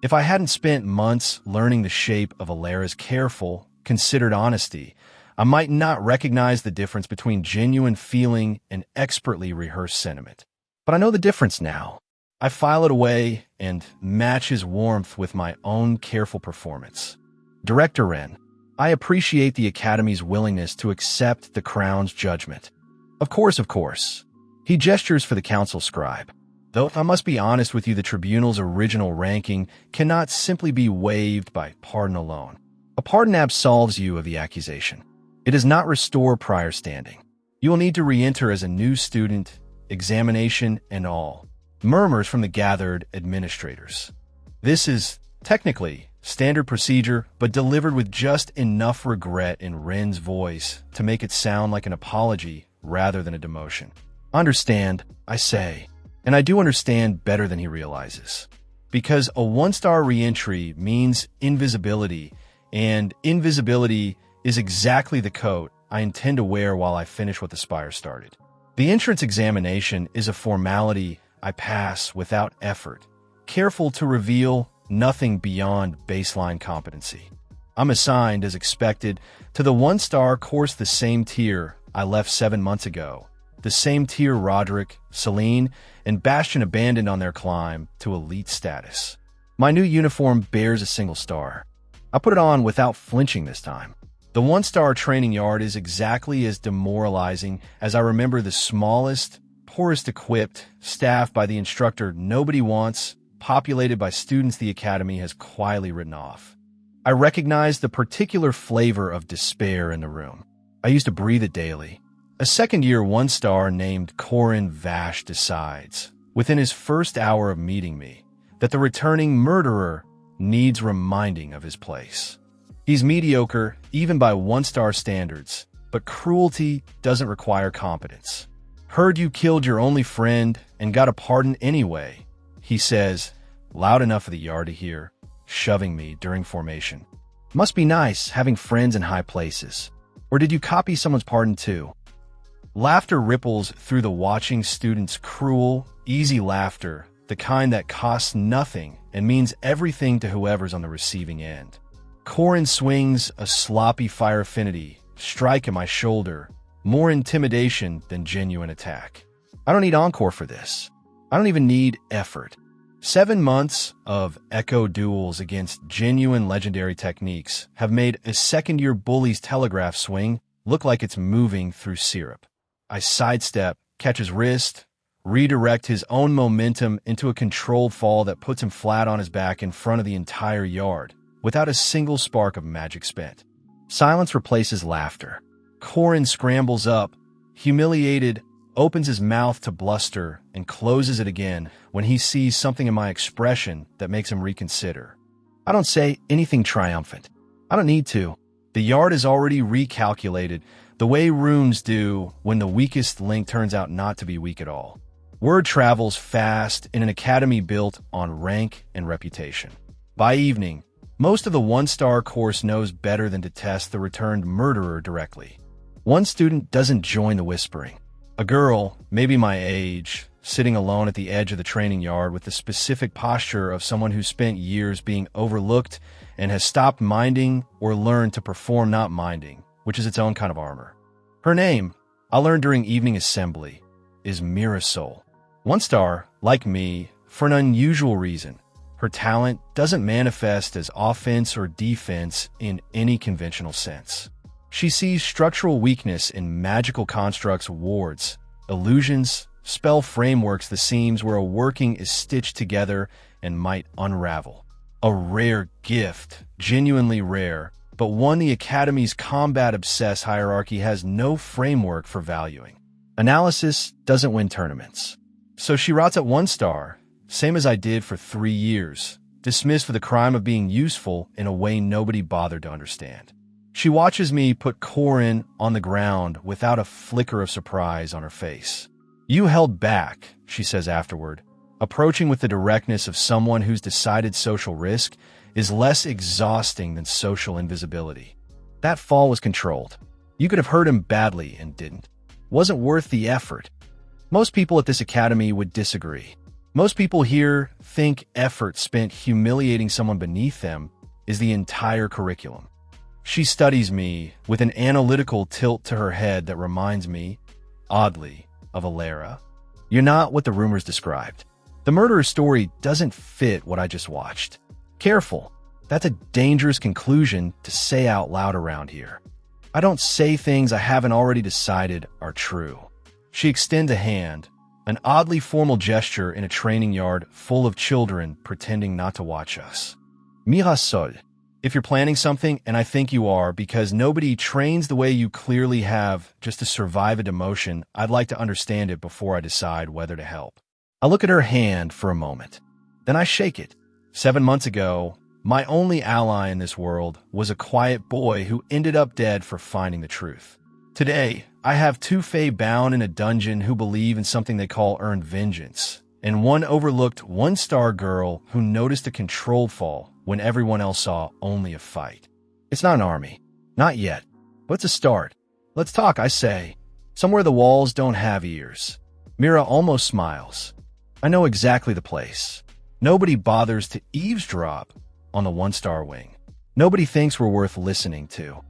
If I hadn't spent months learning the shape of Alara's careful, considered honesty, I might not recognize the difference between genuine feeling and expertly rehearsed sentiment. But I know the difference now. I file it away and match his warmth with my own careful performance. Director Wren, I appreciate the Academy's willingness to accept the Crown's judgment. Of course. He gestures for the council scribe. Though I must be honest with you, the Tribunal's original ranking cannot simply be waived by pardon alone. A pardon absolves you of the accusation. It does not restore prior standing. You will need to re-enter as a new student, examination and all. Murmurs from the gathered administrators. This is, technically, standard procedure, but delivered with just enough regret in Wren's voice to make it sound like an apology rather than a demotion. Understand, I say, and I do understand better than he realizes. Because a 1-star re-entry means invisibility, and invisibility is exactly the coat I intend to wear while I finish what the Spire started. The entrance examination is a formality I pass without effort, careful to reveal nothing beyond baseline competency. I'm assigned, as expected, to the 1-star course, the same tier I left 7 months ago. The same tier Roderick, Celine, and Bastion abandoned on their climb to elite status. My new uniform bears a single star. I put it on without flinching this time. The 1-star training yard is exactly as demoralizing as I remember the smallest, poorest equipped, staffed by the instructor nobody wants, populated by students the academy has quietly written off. I recognized the particular flavor of despair in the room. I used to breathe it daily. A second-year 1-star named Corin Vash decides, within his first hour of meeting me, that the returning murderer needs reminding of his place. He's mediocre, even by 1-star standards, but cruelty doesn't require competence. Heard you killed your only friend and got a pardon anyway, he says, loud enough for the yard to hear, shoving me during formation. Must be nice having friends in high places. Or did you copy someone's pardon too? Laughter ripples through the watching students' cruel, easy laughter, the kind that costs nothing and means everything to whoever's on the receiving end. Corin swings a sloppy fire affinity, strike at my shoulder, more intimidation than genuine attack. I don't need encore for this. I don't even need effort. 7 months of echo duels against genuine legendary techniques have made a second-year bully's telegraph swing look like it's moving through syrup. I sidestep, catch his wrist, redirect his own momentum into a controlled fall that puts him flat on his back in front of the entire yard, without a single spark of magic spent. Silence replaces laughter. Corin scrambles up, humiliated, opens his mouth to bluster, and closes it again when he sees something in my expression that makes him reconsider. I don't say anything triumphant. I don't need to. The yard is already recalculated, the way runes do when the weakest link turns out not to be weak at all. Word travels fast in an academy built on rank and reputation. By evening, most of the 1-star course knows better than to test the returned murderer directly. One student doesn't join the whispering. A girl, maybe my age, sitting alone at the edge of the training yard with the specific posture of someone who spent years being overlooked and has stopped minding or learned to perform not minding, which is its own kind of armor. Her name, I learned during evening assembly, is Mirasol. 1-star, like me, for an unusual reason. Her talent doesn't manifest as offense or defense in any conventional sense. She sees structural weakness in magical constructs, wards, illusions, spell frameworks, the seams where a working is stitched together and might unravel. A rare gift, genuinely rare, but one the Academy's combat-obsessed hierarchy has no framework for valuing. Analysis doesn't win tournaments. So she rots at 1-star, same as I did for 3 years, dismissed for the crime of being useful in a way nobody bothered to understand. She watches me put Corin on the ground without a flicker of surprise on her face. You held back, she says afterward, approaching with the directness of someone whose decided social risk is less exhausting than social invisibility. That fall was controlled. You could have hurt him badly and didn't. Wasn't worth the effort. Most people at this academy would disagree. Most people here think effort spent humiliating someone beneath them is the entire curriculum. She studies me with an analytical tilt to her head that reminds me, oddly, of Alara. You're not what the rumors described. The murderer's story doesn't fit what I just watched. Careful. That's a dangerous conclusion to say out loud around here. I don't say things I haven't already decided are true. She extends a hand, an oddly formal gesture in a training yard full of children pretending not to watch us. Mirasol. If you're planning something, and I think you are, because nobody trains the way you clearly have just to survive a demotion, I'd like to understand it before I decide whether to help. I look at her hand for a moment. Then I shake it. 7 months ago, my only ally in this world was a quiet boy who ended up dead for finding the truth. Today, I have 2 fae bound in a dungeon who believe in something they call earned vengeance, and one overlooked 1-star girl who noticed a controlled fall when everyone else saw only a fight. It's not an army. Not yet. But it's a start. Let's talk, I say. Somewhere the walls don't have ears. Mira almost smiles. I know exactly the place. Nobody bothers to eavesdrop on the 1-star wing. Nobody thinks we're worth listening to.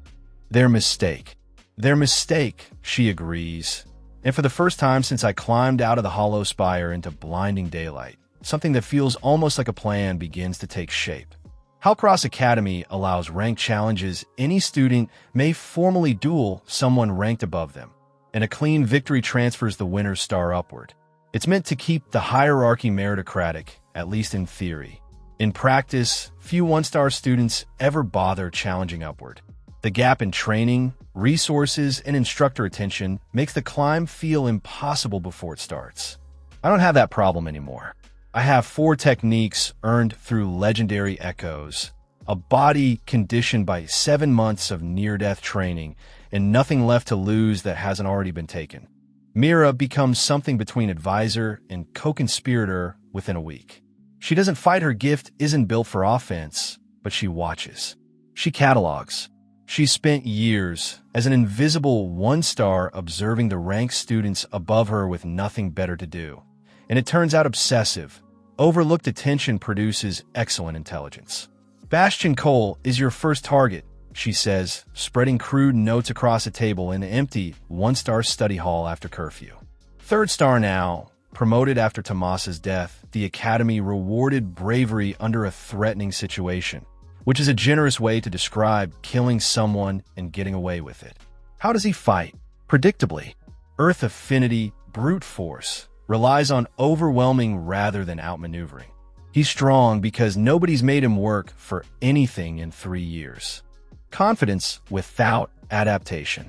Their mistake. Their mistake, she agrees. And for the first time since I climbed out of the hollow spire into blinding daylight, something that feels almost like a plan begins to take shape. Halcross Academy allows ranked challenges. Any student may formally duel someone ranked above them, and a clean victory transfers the winner's star upward. It's meant to keep the hierarchy meritocratic, at least in theory. In practice, few one-star students ever bother challenging upward. The gap in training, resources, and instructor attention makes the climb feel impossible before it starts. I don't have that problem anymore. I have 4 techniques earned through legendary echoes, a body conditioned by 7 months of near-death training, and nothing left to lose that hasn't already been taken. Mira becomes something between advisor and co-conspirator within a week. She doesn't fight. Her gift isn't built for offense, but she watches. She catalogs. She spent years as an invisible one-star observing the ranked students above her with nothing better to do. And it turns out obsessive, overlooked attention produces excellent intelligence. Bastion Cole is your first target, she says, spreading crude notes across a table in an empty one-star study hall after curfew. 3rd star now, promoted after Tomas's death, the Academy rewarded bravery under a threatening situation, which is a generous way to describe killing someone and getting away with it. How does he fight? Predictably, Earth affinity, brute force, relies on overwhelming rather than outmaneuvering. He's strong because nobody's made him work for anything in 3 years. Confidence without adaptation.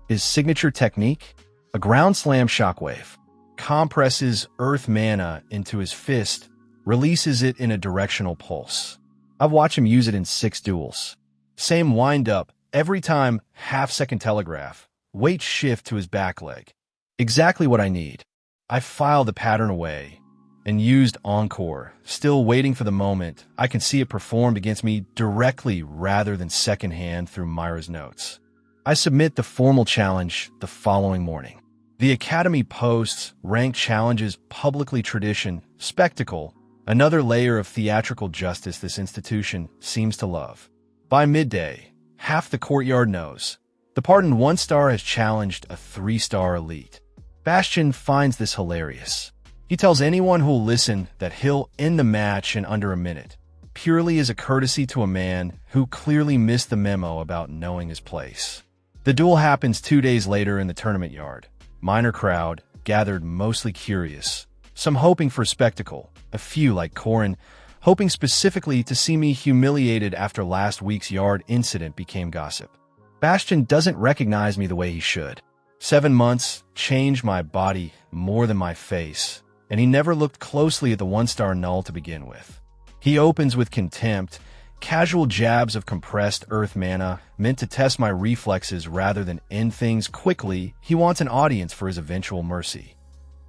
His signature technique? A ground slam shockwave. Compresses earth mana into his fist, releases it in a directional pulse. I've watched him use it in 6 duels. Same wind-up, every time half-second telegraph, weight shift to his back leg. Exactly what I need. I filed the pattern away and used Encore, still waiting for the moment I can see it performed against me directly rather than secondhand through Myra's notes. I submit the formal challenge the following morning. The Academy posts ranked challenges publicly tradition, spectacle, another layer of theatrical justice this institution seems to love. By midday, half the courtyard knows. The pardoned one-star has challenged a 3-star elite. Bastion finds this hilarious. He tells anyone who'll listen that he'll end the match in under a minute, purely as a courtesy to a man who clearly missed the memo about knowing his place. The duel happens 2 days later in the tournament yard. Minor crowd, gathered mostly curious, some hoping for spectacle, a few like Corin, hoping specifically to see me humiliated after last week's yard incident became gossip. Bastion doesn't recognize me the way he should. 7 months changed my body more than my face, and he never looked closely at the one-star null to begin with. He opens with contempt, casual jabs of compressed earth mana meant to test my reflexes rather than end things quickly. He wants an audience for his eventual mercy.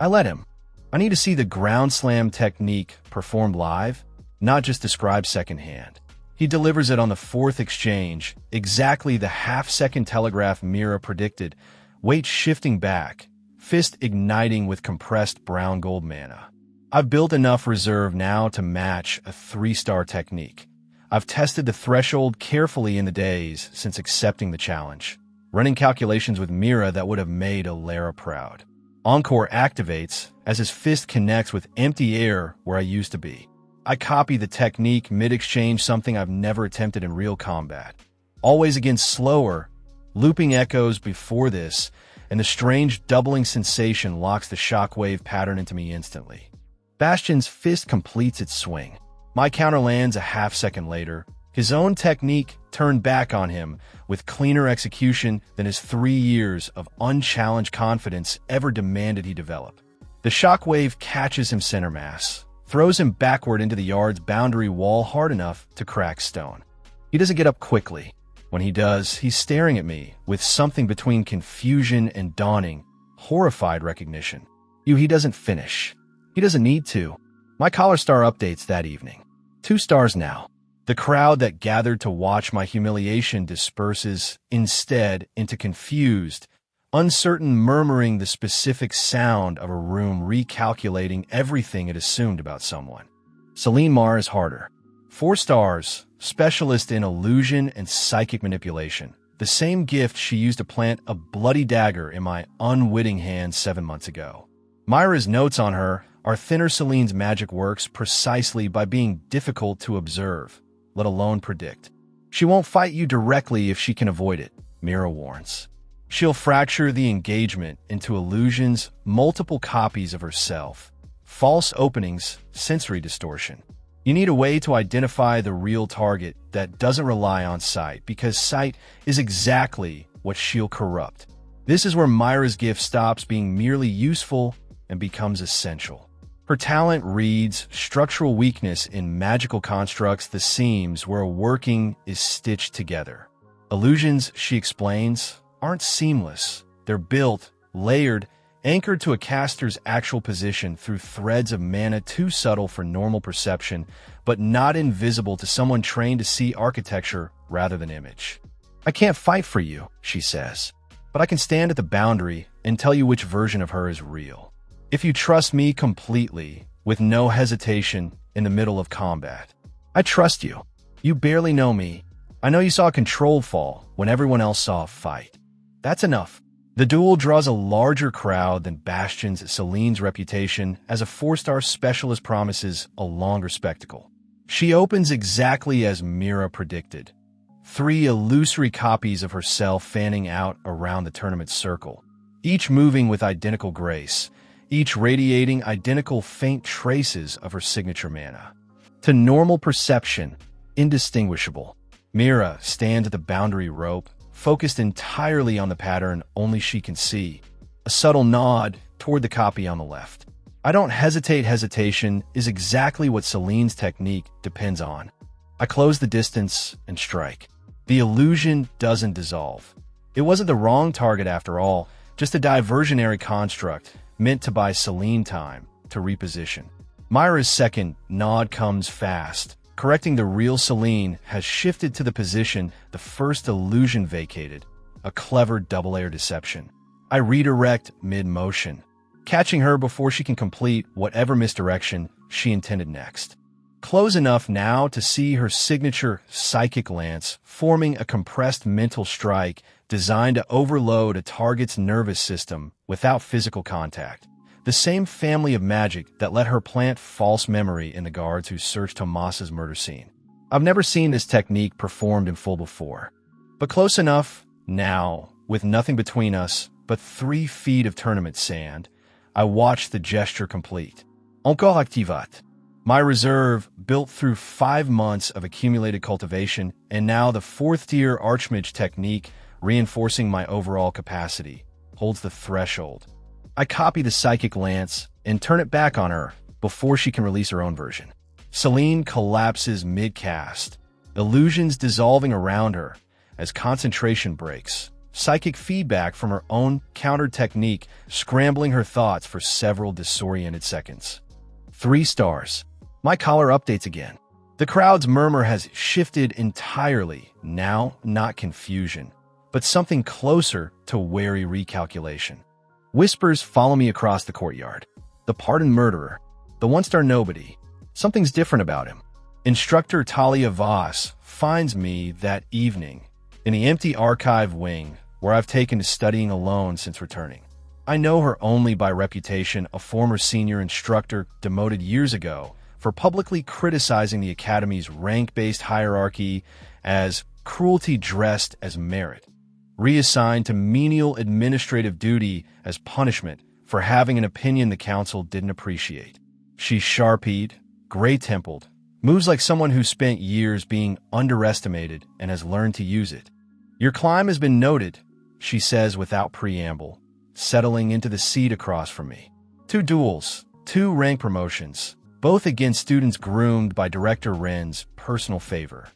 I let him. I need to see the ground slam technique performed live, not just described secondhand. He delivers it on the 4th exchange, exactly the half-second telegraph Mira predicted, weight shifting back, fist igniting with compressed brown gold mana. I've built enough reserve now to match a 3-star technique. I've tested the threshold carefully in the days since accepting the challenge, running calculations with Mira that would have made Alara proud. Encore activates as his fist connects with empty air where I used to be. I copy the technique mid-exchange, something I've never attempted in real combat. Always against slower, looping echoes before this, and the strange doubling sensation locks the shockwave pattern into me instantly. Bastion's fist completes its swing. My counter lands a half-second later. His own technique turned back on him with cleaner execution than his 3 years of unchallenged confidence ever demanded he develop. The shockwave catches him center mass, throws him backward into the yard's boundary wall hard enough to crack stone. He doesn't get up quickly. When he does, he's staring at me with something between confusion and dawning, horrified recognition. He doesn't finish. He doesn't need to. My collar star updates that evening. 2 stars now. The crowd that gathered to watch my humiliation disperses instead into confused, uncertain murmuring, the specific sound of a room recalculating everything it assumed about someone. Celine Mar is harder. 4 stars, specialist in illusion and psychic manipulation. The same gift she used to plant a bloody dagger in my unwitting hand 7 months ago. Myra's notes on her are thinner. Celine's magic works precisely by being difficult to observe, let alone predict. She won't fight you directly if she can avoid it, Mira warns. She'll fracture the engagement into illusions, multiple copies of herself, false openings, sensory distortion. You need a way to identify the real target that doesn't rely on sight, because sight is exactly what she'll corrupt. This is where Myra's gift stops being merely useful and becomes essential. Her talent reads structural weakness in magical constructs, the seams where a working is stitched together. Illusions, she explains, aren't seamless. They're built, layered, anchored to a caster's actual position through threads of mana too subtle for normal perception, but not invisible to someone trained to see architecture rather than image. I can't fight for you, she says, but I can stand at the boundary and tell you which version of her is real. If you trust me completely, with no hesitation in the middle of combat. I trust you. You barely know me. I know you saw a controlled fall when everyone else saw a fight. That's enough. The duel draws a larger crowd than Bastion's. Celine's reputation as a 4-star specialist promises a longer spectacle. She opens exactly as Mira predicted. 3 illusory copies of herself fanning out around the tournament circle, each moving with identical grace, each radiating identical faint traces of her signature mana. To normal perception, indistinguishable. Mira stands at the boundary rope, focused entirely on the pattern only she can see. A subtle nod toward the copy on the left. I don't hesitate. Hesitation is exactly what Celine's technique depends on. I close the distance and strike. The illusion doesn't dissolve. It wasn't the wrong target after all, just a diversionary construct meant to buy Celine time to reposition. Myra's second nod comes fast, correcting the real Celine has shifted to the position the first illusion vacated, a clever double-layer deception. I redirect mid-motion, catching her before she can complete whatever misdirection she intended next. Close enough now to see her signature psychic lance forming a compressed mental strike designed to overload a target's nervous system without physical contact. The same family of magic that let her plant false memory in the guards who searched Tomas's murder scene. I've never seen this technique performed in full before, but close enough now, with nothing between us but 3 feet of tournament sand. I watched the gesture complete. Encore activat. My reserve, built through 5 months of accumulated cultivation, and now the 4th-tier Archmage technique, reinforcing my overall capacity, holds the threshold. I copy the psychic lance and turn it back on her before she can release her own version. Celine collapses mid-cast, illusions dissolving around her as concentration breaks, psychic feedback from her own counter technique scrambling her thoughts for several disoriented seconds. 3 stars. My collar updates again. The crowd's murmur has shifted entirely, now not confusion, but something closer to wary recalculation. Whispers follow me across the courtyard. The pardoned murderer, the 1-star nobody. Something's different about him. Instructor Talia Voss finds me that evening in the empty archive wing where I've taken to studying alone since returning. I know her only by reputation, a former senior instructor demoted years ago for publicly criticizing the Academy's rank-based hierarchy as cruelty dressed as merit, reassigned to menial administrative duty as punishment for having an opinion the council didn't appreciate. She's sharp-eyed, gray-templed, moves like someone who spent years being underestimated and has learned to use it. Your climb has been noted, she says without preamble, settling into the seat across from me. 2 duels, 2 rank promotions, both against students groomed by Director Wren's personal favor.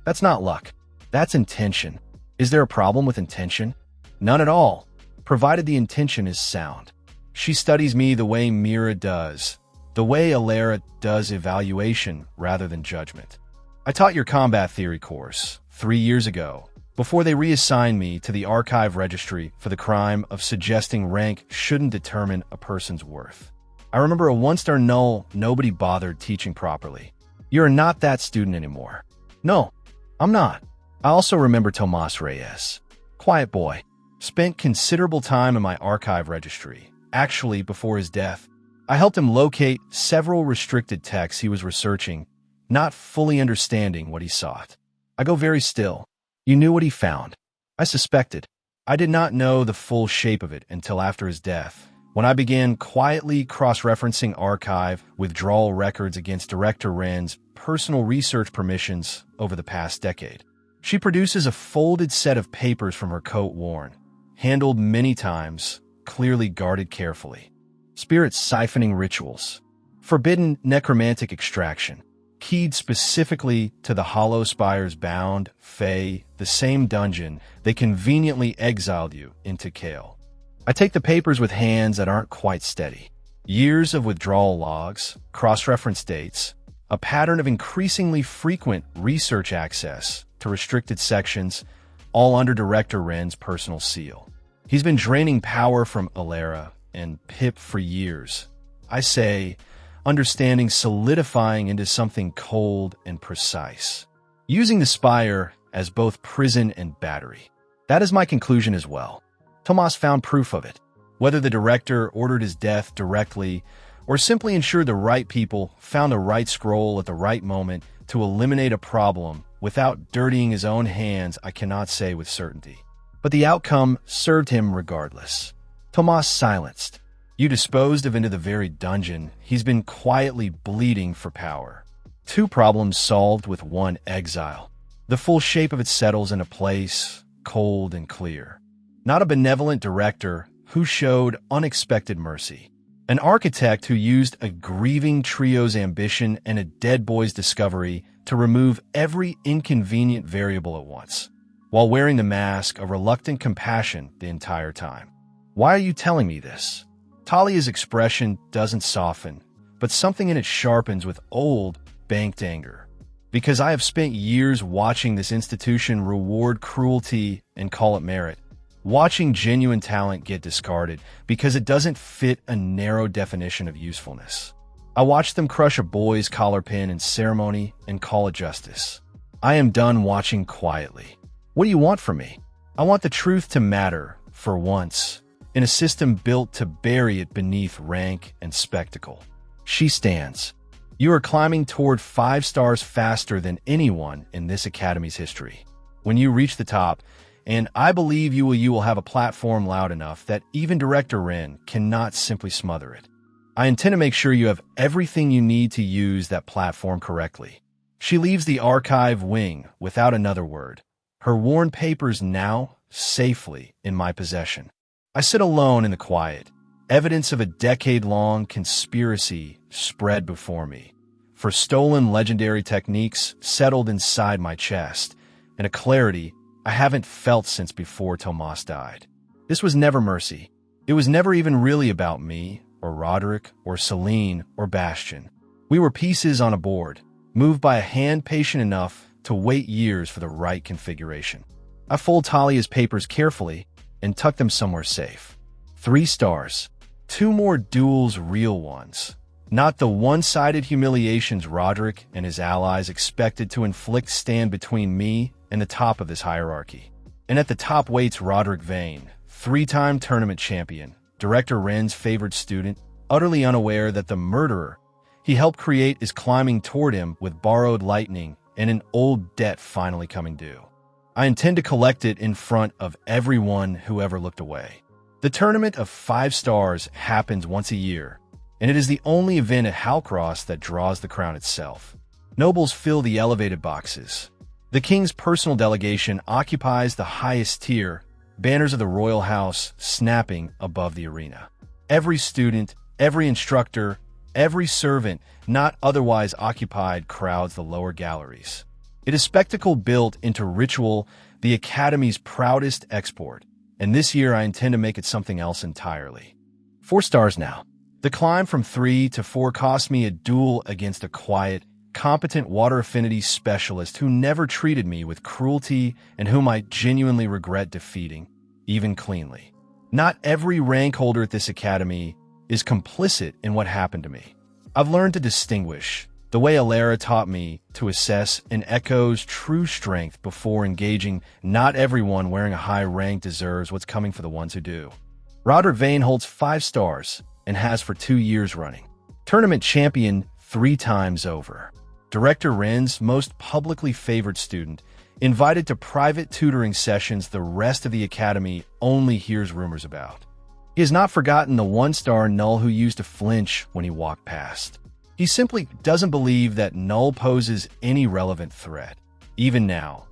That's not luck. That's intention. Is there a problem with intention? None at all, provided the intention is sound. She studies me the way Mira does, the way Alara does evaluation rather than judgment. I taught your combat theory course 3 years ago, before they reassigned me to the archive registry for the crime of suggesting rank shouldn't determine a person's worth. I remember a 1-star null nobody bothered teaching properly. You're not that student anymore. No, I'm not. I also remember Tomas Reyes. Quiet boy. Spent considerable time in my archive registry. Actually, before his death, I helped him locate several restricted texts he was researching, not fully understanding what he sought. I go very still. You knew what he found. I suspected. I did not know the full shape of it until after his death, when I began quietly cross-referencing archive withdrawal records against Director Ren's personal research permissions over the past decade. She produces a folded set of papers from her coat worn, handled many times, clearly guarded carefully. Spirit siphoning rituals. Forbidden necromantic extraction. Keyed specifically to the Hollow Spire's bound, Fae, the same dungeon they conveniently exiled you into Kale. I take the papers with hands that aren't quite steady. Years of withdrawal logs, cross-reference dates, a pattern of increasingly frequent research access to restricted sections, all under Director Ren's personal seal. He's been draining power from Alera and Pip for years. I say, understanding solidifying into something cold and precise. Using the Spire as both prison and battery. That is my conclusion as well. Tomas found proof of it. Whether the director ordered his death directly or simply ensured the right people found the right scroll at the right moment to eliminate a problem without dirtying his own hands, I cannot say with certainty. But the outcome served him regardless. Tomas silenced. You disposed of into the very dungeon he's been quietly bleeding for power. 2 problems solved with 1 exile. The full shape of it settles in a place, cold and clear. Not a benevolent director who showed unexpected mercy. An architect who used a grieving trio's ambition and a dead boy's discovery to remove every inconvenient variable at once, while wearing the mask of reluctant compassion the entire time. Why are you telling me this? Talia's expression doesn't soften, but something in it sharpens with old, banked anger. Because I have spent years watching this institution reward cruelty and call it merit. Watching genuine talent get discarded because it doesn't fit a narrow definition of usefulness. I watched them crush a boy's collar pin in ceremony and call it justice. I am done watching quietly. What do you want from me? I want the truth to matter, for once, in a system built to bury it beneath rank and spectacle. She stands. You are climbing toward 5 stars faster than anyone in this academy's history. When you reach the top, and I believe you will have a platform loud enough that even Director Ren cannot simply smother it. I intend to make sure you have everything you need to use that platform correctly. She leaves the archive wing without another word, her worn papers now safely in my possession. I sit alone in the quiet, evidence of a decade-long conspiracy spread before me, for stolen legendary techniques settled inside my chest, and a clarity I haven't felt since before Tomas died. This was never mercy. It was never even really about me, or Roderick, or Celine, or Bastion. We were pieces on a board, moved by a hand patient enough to wait years for the right configuration. I fold Talia's papers carefully and tuck them somewhere safe. 3 stars. 2 more duels, real ones. Not the one-sided humiliations Roderick and his allies expected to inflict stand between me and the top of this hierarchy. And at the top waits Roderick Vane, 3-time tournament champion, Director Ren's favorite student, utterly unaware that the murderer he helped create is climbing toward him with borrowed lightning and an old debt finally coming due. I intend to collect it in front of everyone who ever looked away. The tournament of 5 stars happens once a year, and it is the only event at Halcross that draws the crown itself. Nobles fill the elevated boxes. The king's personal delegation occupies the highest tier, banners of the royal house snapping above the arena. Every student, every instructor, every servant not otherwise occupied crowds the lower galleries. It is spectacle built into ritual, the Academy's proudest export, and this year I intend to make it something else entirely. 4 stars now. The climb from 3 to 4 cost me a duel against a quiet, competent water affinity specialist who never treated me with cruelty and whom I genuinely regret defeating, even cleanly. Not every rank holder at this academy is complicit in what happened to me. I've learned to distinguish, The way Alara taught me to assess an echo's true strength before engaging. Not everyone wearing a high rank deserves what's coming for the ones who do. Roderick Vane holds 5 stars and has for 2 years running. Tournament champion 3 times over. Director Ren's most publicly favored student, invited to private tutoring sessions the rest of the academy only hears rumors about. He has not forgotten the 1-star Null who used to flinch when he walked past. He simply doesn't believe that Null poses any relevant threat. Even now,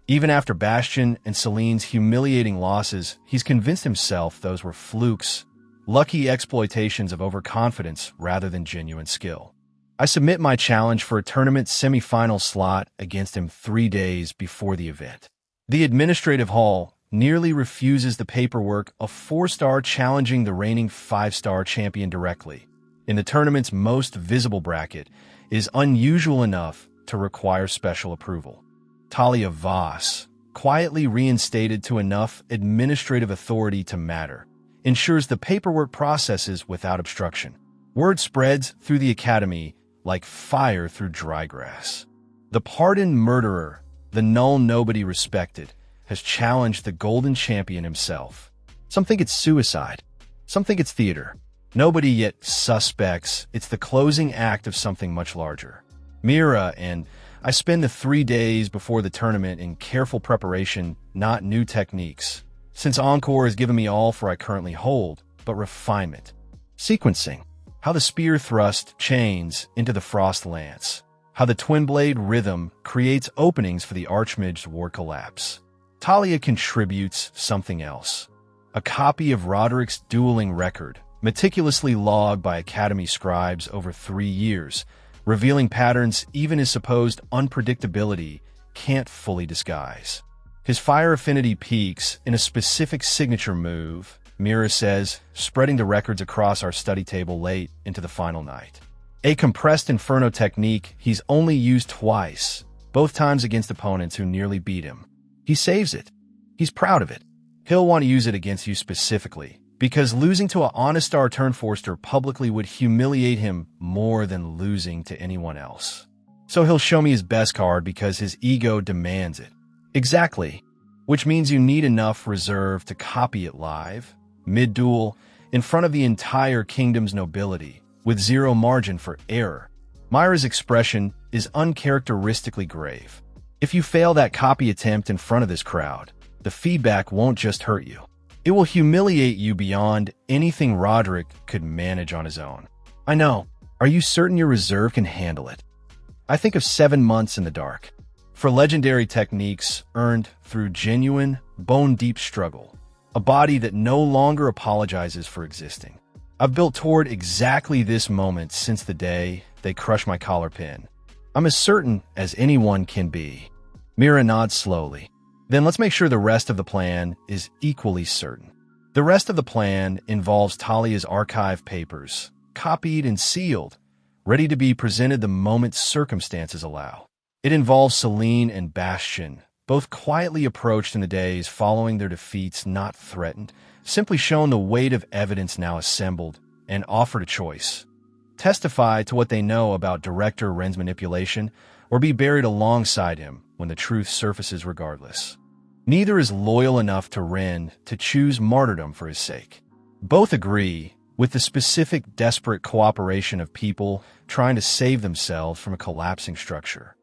even after Bastion and Celine's humiliating losses, he's convinced himself those were flukes, lucky exploitations of overconfidence rather than genuine skill. I submit my challenge for a tournament semi-final slot against him 3 days before the event. The administrative hall nearly refuses the paperwork of 4-star challenging the reigning 5-star champion directly. In the tournament's most visible bracket, is unusual enough to require special approval. Talia Voss, quietly reinstated to enough administrative authority to matter, ensures the paperwork processes without obstruction. Word spreads through the academy like fire through dry grass. The pardoned murderer, the Null nobody respected, has challenged the golden champion himself. Some think it's suicide. Some think it's theater. Nobody yet suspects it's the closing act of something much larger. Mira and I spend the 3 days before the tournament in careful preparation, not new techniques, since Encore has given me all for I currently hold, but refinement. Sequencing. How the spear thrust chains into the frost lance. How the twin blade rhythm creates openings for the Archmage's war collapse. Talia contributes something else. A copy of Roderick's dueling record, meticulously logged by Academy scribes over 3 years, revealing patterns even his supposed unpredictability can't fully disguise. His fire affinity peaks in a specific signature move, Mira says, spreading the records across our study table late into the final night. A compressed Inferno technique he's only used twice, both times against opponents who nearly beat him. He saves it. He's proud of it. He'll want to use it against you specifically, because losing to an Honestar Turnforster publicly would humiliate him more than losing to anyone else. So he'll show me his best card because his ego demands it. Exactly. Which means you need enough reserve to copy it live, mid-duel, in front of the entire kingdom's nobility, with 0 margin for error. Myra's expression is uncharacteristically grave. If you fail that copy attempt in front of this crowd, the feedback won't just hurt you. It will humiliate you beyond anything Roderick could manage on his own. I know. Are you certain your reserve can handle it? I think of 7 months in the dark. For legendary techniques earned through genuine, bone-deep struggle. A body that no longer apologizes for existing. I've built toward exactly this moment since the day they crushed my collar pin. I'm as certain as anyone can be. Mira nods slowly. Then let's make sure the rest of the plan is equally certain. The rest of the plan involves Talia's archive papers, copied and sealed, ready to be presented the moment circumstances allow. It involves Celine and Bastion, both quietly approached in the days following their defeats, not threatened, simply shown the weight of evidence now assembled, and offered a choice. Testify to what they know about Director Ren's manipulation, or be buried alongside him when the truth surfaces regardless. Neither is loyal enough to Ren to choose martyrdom for his sake. Both agree with the specific desperate cooperation of people trying to save themselves from a collapsing structure.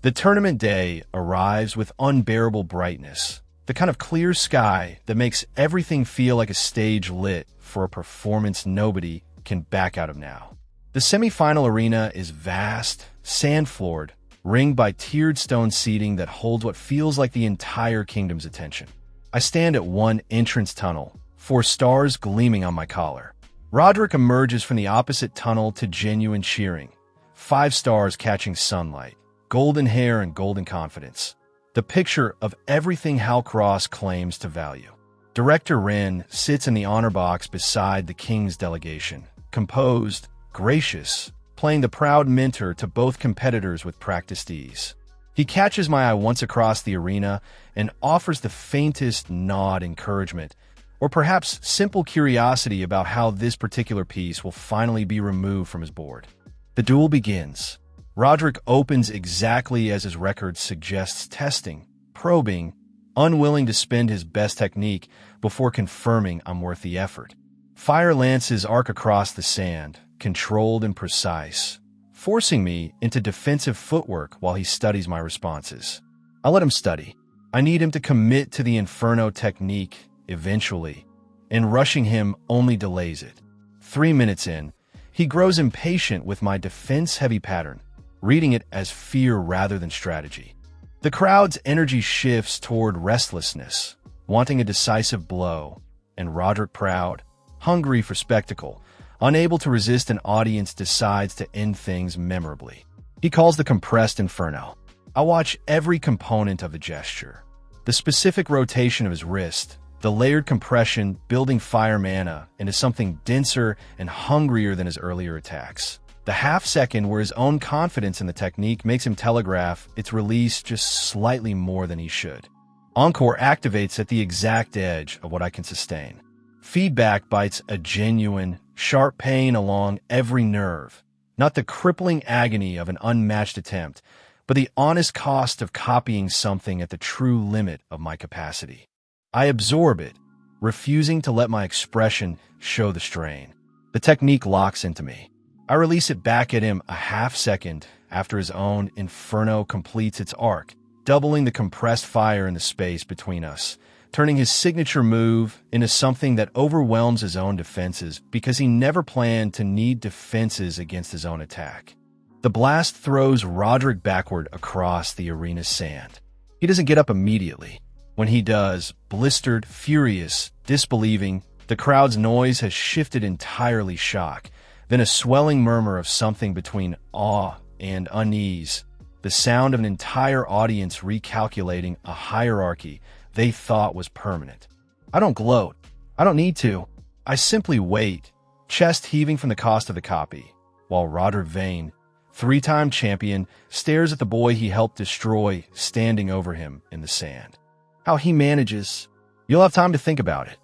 The tournament day arrives with unbearable brightness, the kind of clear sky that makes everything feel like a stage lit for a performance nobody can back out of now. The semi-final arena is vast, sand-floored, ringed by tiered stone seating that holds what feels like the entire kingdom's attention. I stand at one entrance tunnel, 4 stars gleaming on my collar. Roderick emerges from the opposite tunnel to genuine cheering, 5 stars catching sunlight, golden hair and golden confidence. The picture of everything Hal Cross claims to value. Director Ren sits in the honor box beside the king's delegation, composed, gracious, playing the proud mentor to both competitors with practiced ease. He catches my eye once across the arena and offers the faintest nod encouragement, or perhaps simple curiosity about how this particular piece will finally be removed from his board. The duel begins. Roderick opens exactly as his record suggests, testing, probing, unwilling to spend his best technique before confirming I'm worth the effort. Fire lances arc across the sand, controlled and precise, forcing me into defensive footwork while he studies my responses. I let him study. I need him to commit to the Inferno technique eventually, and rushing him only delays it. 3 minutes in, he grows impatient with my defense-heavy pattern, reading it as fear rather than strategy. The crowd's energy shifts toward restlessness, wanting a decisive blow, and Roderick, proud, hungry for spectacle, unable to resist an audience, decides to end things memorably. He calls the compressed Inferno. I watch every component of the gesture. The specific rotation of his wrist, the layered compression building fire mana into something denser and hungrier than his earlier attacks. The half-second where his own confidence in the technique makes him telegraph its release just slightly more than he should. Encore activates at the exact edge of what I can sustain. Feedback bites a genuine, sharp pain along every nerve, not the crippling agony of an unmatched attempt, but the honest cost of copying something at the true limit of my capacity. I absorb it, refusing to let my expression show the strain. The technique locks into me. I release it back at him a half-second after his own Inferno completes its arc, doubling the compressed fire in the space between us, turning his signature move into something that overwhelms his own defenses because he never planned to need defenses against his own attack. The blast throws Roderick backward across the arena's sand. He doesn't get up immediately. When he does, blistered, furious, disbelieving, the crowd's noise has shifted entirely shock, then a swelling murmur of something between awe and unease, the sound of an entire audience recalculating a hierarchy they thought was permanent. I don't gloat. I don't need to. I simply wait, chest heaving from the cost of the copy, while Roderick Vane, 3-time champion, stares at the boy he helped destroy standing over him in the sand. How he manages, you'll have time to think about it.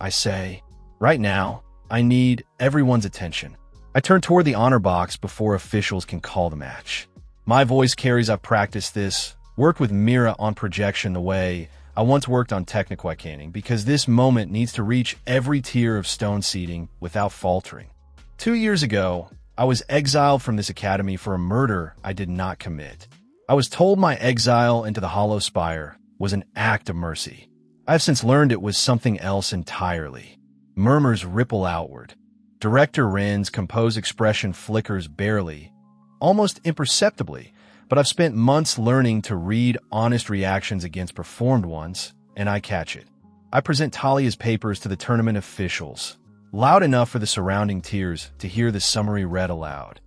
I say, right now, I need everyone's attention. I turn toward the honor box before officials can call the match. My voice carries I've practiced this, worked with Mira on projection the way I once worked on techniquacaning, because this moment needs to reach every tier of stone seating without faltering. 2 years ago, I was exiled from this academy for a murder I did not commit. I was told my exile into the Hollow Spire was an act of mercy. I have since learned it was something else entirely. Murmurs ripple outward. Director Ren's composed expression flickers barely, almost imperceptibly, but I've spent months learning to read honest reactions against performed ones, and I catch it. I present Talia's papers to the tournament officials, loud enough for the surrounding tiers to hear the summary read aloud.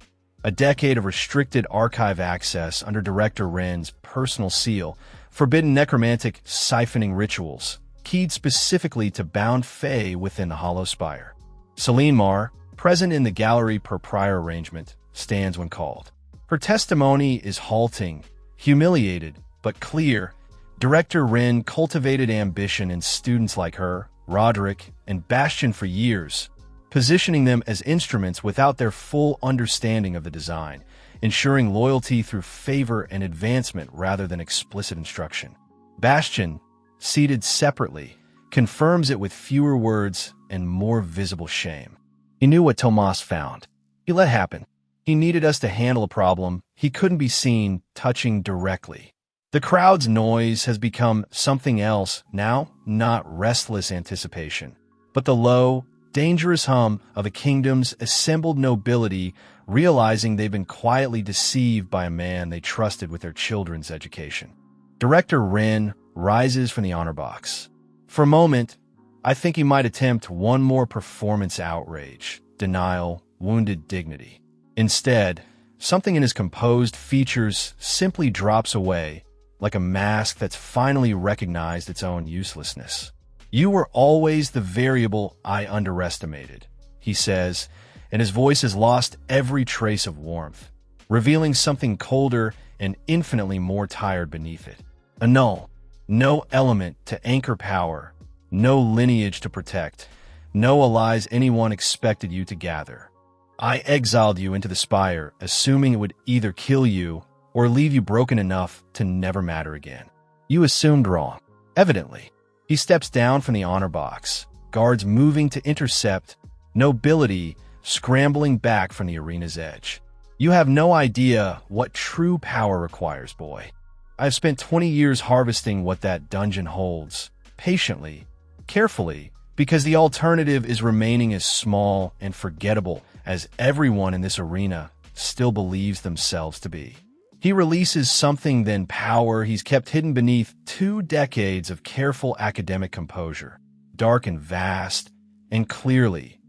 A decade of restricted archive access under Director Ren's personal seal, forbidden necromantic siphoning rituals, keyed specifically to bound fae within the Hollow Spire. Celine Marr, present in the gallery per prior arrangement, stands when called. Her testimony is halting, humiliated, but clear. Director Ren cultivated ambition in students like her, Roderick, and Bastion for years, positioning them as instruments without their full understanding of the design, ensuring loyalty through favor and advancement rather than explicit instruction. Bastion, seated separately, confirms it with fewer words and more visible shame. He knew what Tomas found. He let happen. He needed us to handle a problem he couldn't be seen touching directly. The crowd's noise has become something else now, not restless anticipation, but the low, dangerous hum of a kingdom's assembled nobility realizing they've been quietly deceived by a man they trusted with their children's education. Director Ren rises from the honor box. For a moment, I think he might attempt one more performance outrage, denial, wounded dignity. Instead, something in his composed features simply drops away, like a mask that's finally recognized its own uselessness. "You were always the variable I underestimated," he says, and his voice has lost every trace of warmth, revealing something colder and infinitely more tired beneath it. A null, no element to anchor power, no lineage to protect, no allies anyone expected you to gather. I exiled you into the spire, assuming it would either kill you or leave you broken enough to never matter again. You assumed wrong. Evidently. He steps down from the honor box, guards moving to intercept, nobility scrambling back from the arena's edge. You have no idea what true power requires, boy. I've spent 20 years harvesting what that dungeon holds, patiently, carefully, because the alternative is remaining as small and forgettable as everyone in this arena still believes themselves to be. He releases something then power he's kept hidden beneath 2 decades of careful academic composure, dark and vast, and clearly,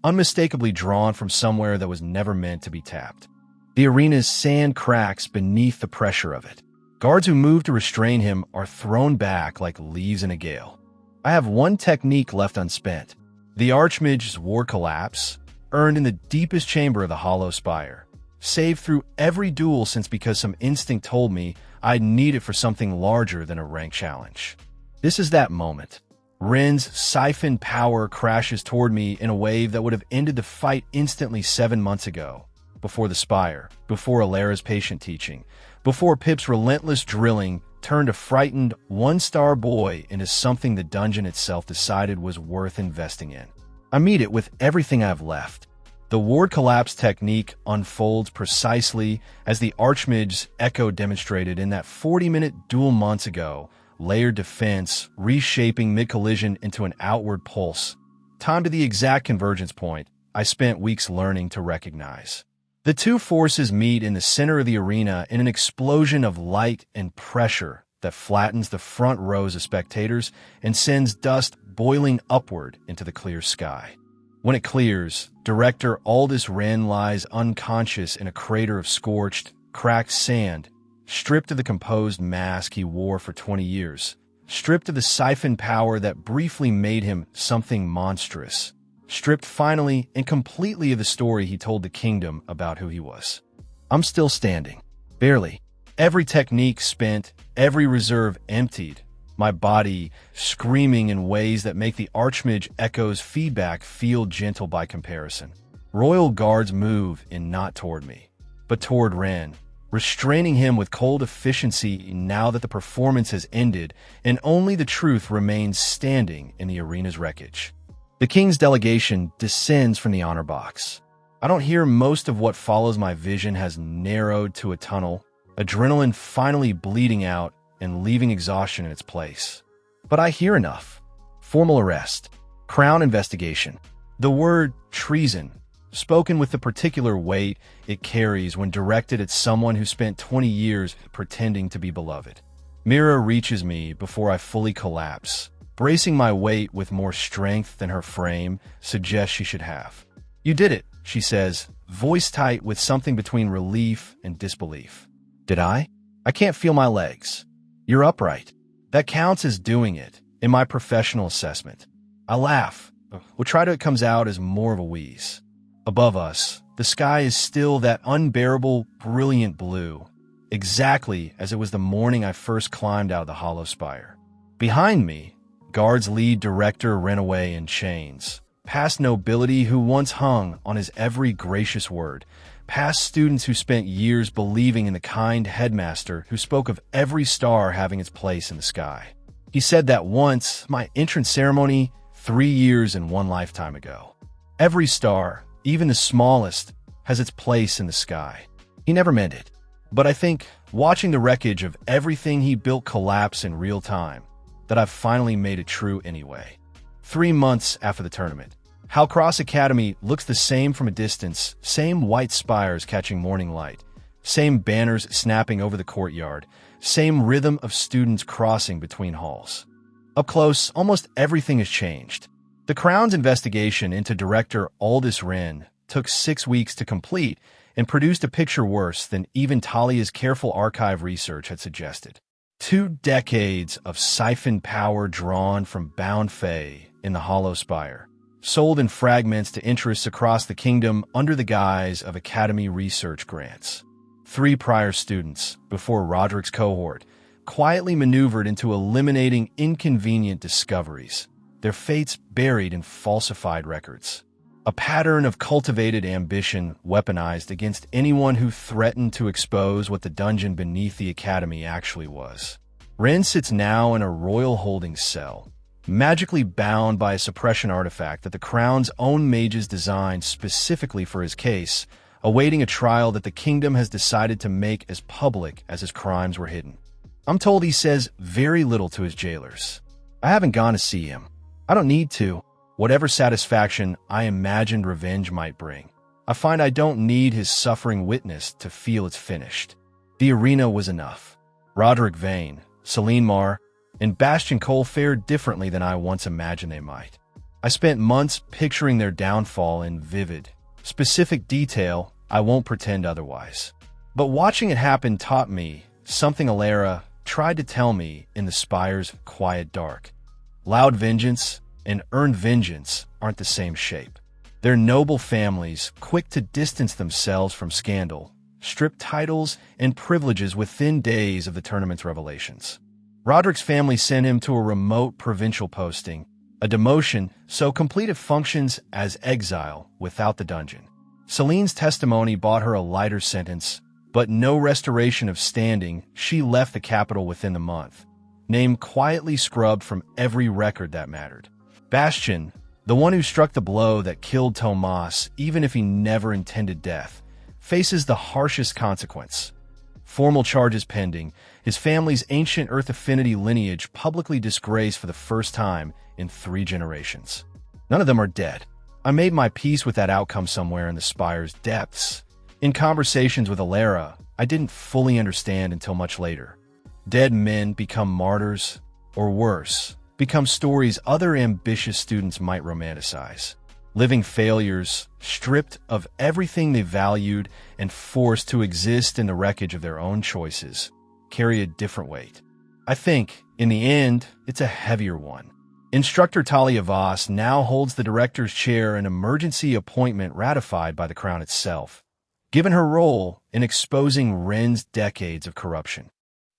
unmistakably drawn from somewhere that was never meant to be tapped. The arena's sand cracks beneath the pressure of it. Guards who move to restrain him are thrown back like leaves in a gale. I have one technique left unspent. The Archmage's War Collapse, earned in the deepest chamber of the Hollow Spire. Saved through every duel since because some instinct told me I'd need it for something larger than a rank challenge. This is that moment. Ren's siphoned power crashes toward me in a wave that would have ended the fight instantly 7 months ago. Before the Spire, before Alara's patient teaching, before Pip's relentless drilling turned a frightened, 1-star boy into something the dungeon itself decided was worth investing in. I meet it with everything I've left. The ward collapse technique unfolds precisely as the Archmage's echo demonstrated in that 40-minute duel months ago, layered defense, reshaping mid-collision into an outward pulse. Time to the exact convergence point I spent weeks learning to recognize. The two forces meet in the center of the arena in an explosion of light and pressure that flattens the front rows of spectators and sends dust boiling upward into the clear sky. When it clears, Director Aldous Ren lies unconscious in a crater of scorched, cracked sand, stripped of the composed mask he wore for 20 years, stripped of the siphon power that briefly made him something monstrous, stripped finally and completely of the story he told the kingdom about who he was. I'm still standing. Barely. Every technique spent, every reserve emptied, my body screaming in ways that make the Archmage echo's feedback feel gentle by comparison. Royal guards move in not toward me, but toward Ren, restraining him with cold efficiency now that the performance has ended and only the truth remains standing in the arena's wreckage. The king's delegation descends from the honor box. I don't hear most of what follows. My vision has narrowed to a tunnel, adrenaline finally bleeding out and leaving exhaustion in its place. But I hear enough. Formal arrest. Crown investigation. The word treason, spoken with the particular weight it carries when directed at someone who spent 20 years pretending to be beloved. Mira reaches me before I fully collapse, bracing my weight with more strength than her frame suggests she should have. You did it, she says, voice tight with something between relief and disbelief. Did I? I can't feel my legs. You're upright. That counts as doing it, in my professional assessment. I laugh. We'll try to it comes out as more of a wheeze. Above us, the sky is still that unbearable, brilliant blue, exactly as it was the morning I first climbed out of the Hollow Spire. Behind me, guards lead Director Ren away in chains, past nobility who once hung on his every gracious word, past students who spent years believing in the kind headmaster who spoke of every star having its place in the sky. He said that once, my entrance ceremony, 3 years and 1 lifetime ago. Every star, even the smallest, has its place in the sky. He never meant it. But I think, watching the wreckage of everything he built collapse in real time, that I've finally made it true anyway. 3 months after the tournament, Halcross Academy looks the same from a distance, same white spires catching morning light, same banners snapping over the courtyard, same rhythm of students crossing between halls. Up close, almost everything has changed. The Crown's investigation into Director Aldous Ren took 6 weeks to complete and produced a picture worse than even Talia's careful archive research had suggested. 2 decades of siphoned power drawn from Bound Fae in the Hollow Spire, sold in fragments to interests across the kingdom under the guise of Academy research grants. 3 prior students, before Roderick's cohort, quietly maneuvered into eliminating inconvenient discoveries, their fates buried in falsified records. A pattern of cultivated ambition weaponized against anyone who threatened to expose what the dungeon beneath the academy actually was. Ren sits now in a royal holding cell, magically bound by a suppression artifact that the crown's own mages designed specifically for his case, awaiting a trial that the kingdom has decided to make as public as his crimes were hidden. I'm told he says very little to his jailers. I haven't gone to see him. I don't need to. Whatever satisfaction I imagined revenge might bring, I find I don't need his suffering witness to feel it's finished. The arena was enough. Roderick Vane, Celine Marr, and Bastion Cole fared differently than I once imagined they might. I spent months picturing their downfall in vivid, specific detail. I won't pretend otherwise. But watching it happen taught me something Alara tried to tell me in the Spire's quiet dark. Loud vengeance and earned vengeance aren't the same shape. They're noble families, quick to distance themselves from scandal, strip titles and privileges within days of the tournament's revelations. Roderick's family sent him to a remote provincial posting, a demotion so complete it functions as exile without the dungeon. Celine's testimony bought her a lighter sentence, but no restoration of standing. She left the capital within the month, name quietly scrubbed from every record that mattered. Bastion, the one who struck the blow that killed Tomas, even if he never intended death, faces the harshest consequence. Formal charges pending, his family's ancient Earth Affinity lineage publicly disgraced for the first time in 3 generations. None of them are dead. I made my peace with that outcome somewhere in the Spire's depths. In conversations with Alara, I didn't fully understand until much later. Dead men become martyrs, or worse, become stories other ambitious students might romanticize. Living failures, stripped of everything they valued and forced to exist in the wreckage of their own choices, carry a different weight. I think, in the end, it's a heavier one. Instructor Talia Voss now holds the director's chair, an emergency appointment ratified by the Crown itself, given her role in exposing Ren's decades of corruption.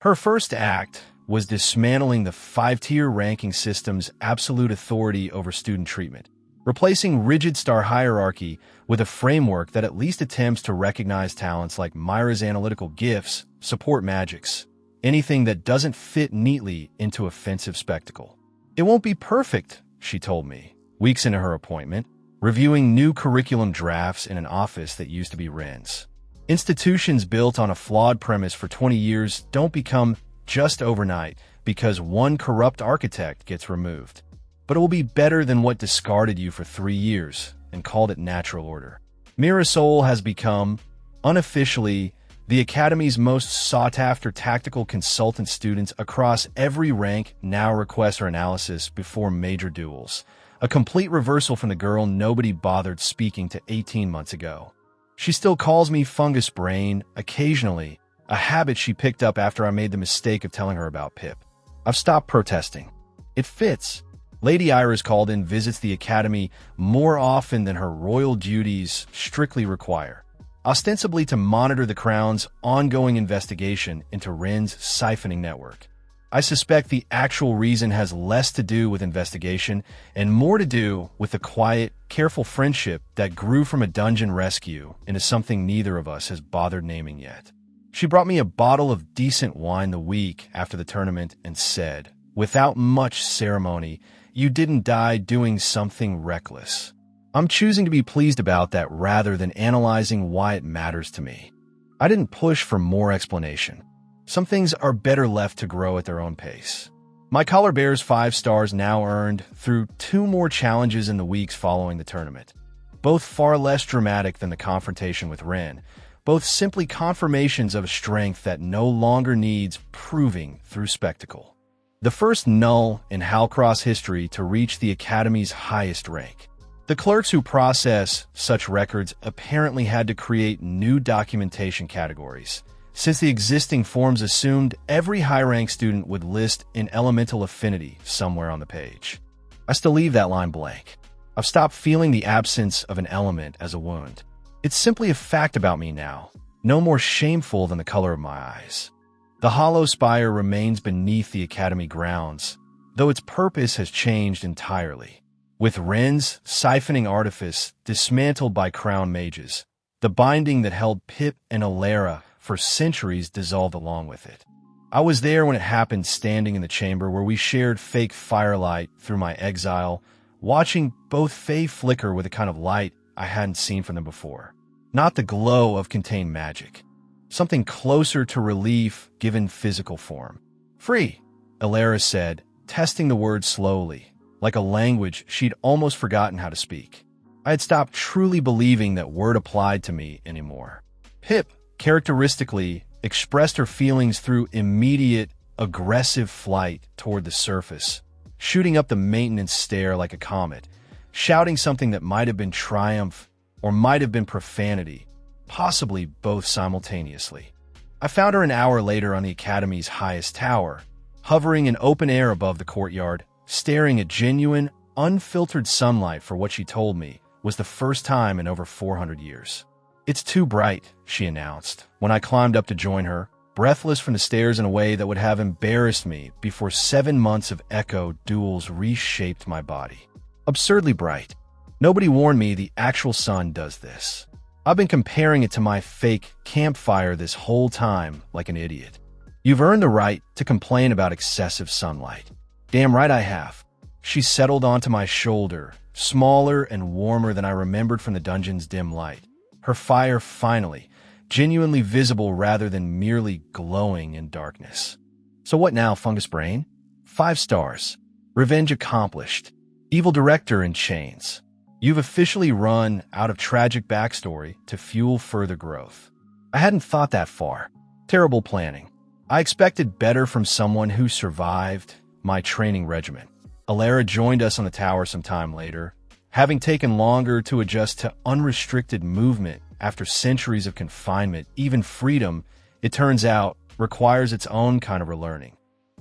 Her first act was dismantling the 5-tier ranking system's absolute authority over student treatment, replacing rigid star hierarchy with a framework that at least attempts to recognize talents like Myra's analytical gifts, support magics, anything that doesn't fit neatly into offensive spectacle. It won't be perfect, she told me, weeks into her appointment, reviewing new curriculum drafts in an office that used to be Ren's. Institutions built on a flawed premise for 20 years don't become just overnight because one corrupt architect gets removed. But it will be better than what discarded you for 3 years and called it natural order. Mirasol has become, unofficially, the Academy's most sought-after tactical consultant. Students across every rank now request her analysis before major duels, a complete reversal from the girl nobody bothered speaking to 18 months ago. She still calls me fungus brain occasionally, a habit she picked up after I made the mistake of telling her about Pip. I've stopped protesting. It fits. Lady Iris called in visits the Academy more often than her royal duties strictly require, ostensibly to monitor the Crown's ongoing investigation into Ren's siphoning network. I suspect the actual reason has less to do with investigation and more to do with the quiet, careful friendship that grew from a dungeon rescue into something neither of us has bothered naming yet. She brought me a bottle of decent wine the week after the tournament and said, without much ceremony, "You didn't die doing something reckless." I'm choosing to be pleased about that rather than analyzing why it matters to me. I didn't push for more explanation. Some things are better left to grow at their own pace. My collar bears 5 stars now earned through 2 more challenges in the weeks following the tournament, both far less dramatic than the confrontation with Ren, both simply confirmations of a strength that no longer needs proving through spectacle. The first null in Halcross history to reach the Academy's highest rank. The clerks who process such records apparently had to create new documentation categories, since the existing forms assumed every high-rank student would list an elemental affinity somewhere on the page. I still leave that line blank. I've stopped feeling the absence of an element as a wound. It's simply a fact about me now, no more shameful than the color of my eyes. The Hollow Spire remains beneath the Academy grounds, though its purpose has changed entirely. with Ren's siphoning artifice dismantled by crown mages. The binding that held Pip and Alara for centuries dissolved along with it. I was there when it happened, standing in the chamber where we shared fake firelight through my exile, watching both Fae flicker with a kind of light I hadn't seen from them before. Not the glow of contained magic. Something closer to relief given physical form. "Free," Alara said, testing the word slowly, like a language she'd almost forgotten how to speak. I had stopped truly believing that word applied to me anymore. Pip, characteristically, expressed her feelings through immediate, aggressive flight toward the surface, shooting up the maintenance stair like a comet, shouting something that might have been triumph or might have been profanity, possibly both simultaneously. I found her an hour later on the Academy's highest tower, hovering in open air above the courtyard, staring at genuine, unfiltered sunlight for what she told me was the first time in over 400 years. "It's too bright," she announced, when I climbed up to join her, breathless from the stairs in a way that would have embarrassed me before 7 months of echo duels reshaped my body. "Absurdly bright. Nobody warned me the actual sun does this. I've been comparing it to my fake campfire this whole time like an idiot. You've earned the right to complain about excessive sunlight." "Damn right I have." She settled onto my shoulder, smaller and warmer than I remembered from the dungeon's dim light. Her fire finally, genuinely visible rather than merely glowing in darkness. "So what now, Fungus Brain?" 5 stars. Revenge accomplished. Evil director in chains. You've officially run out of tragic backstory to fuel further growth. I hadn't thought that far. Terrible planning. I expected better from someone who survived my training regimen. Alara joined us on the tower some time later, having taken longer to adjust to unrestricted movement after centuries of confinement. Even freedom, it turns out, requires its own kind of relearning.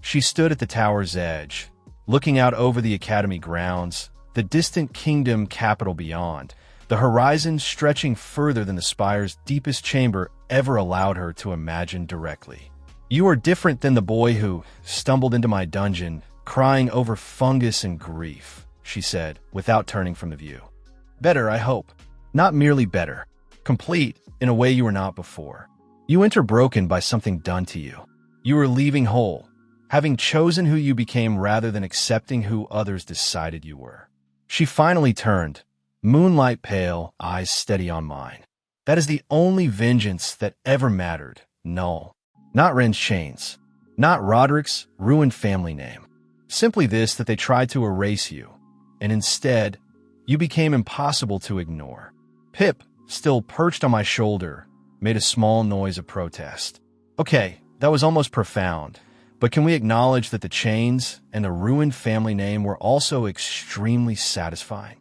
She stood at the tower's edge, looking out over the Academy grounds, the distant kingdom capital beyond, the horizon stretching further than the spire's deepest chamber ever allowed her to imagine directly. "You are different than the boy who stumbled into my dungeon, crying over fungus and grief," she said, without turning from the view. "Better, I hope. Not merely better. Complete in a way you were not before. You enter broken by something done to you. You are leaving whole, having chosen who you became rather than accepting who others decided you were." She finally turned, moonlight pale, eyes steady on mine. "That is the only vengeance that ever mattered, Null. Not Ren's chains. Not Roderick's ruined family name. Simply this, that they tried to erase you, and instead, you became impossible to ignore." Pip, still perched on my shoulder, made a small noise of protest. "Okay, that was almost profound, but can we acknowledge that the chains and the ruined family name were also extremely satisfying?"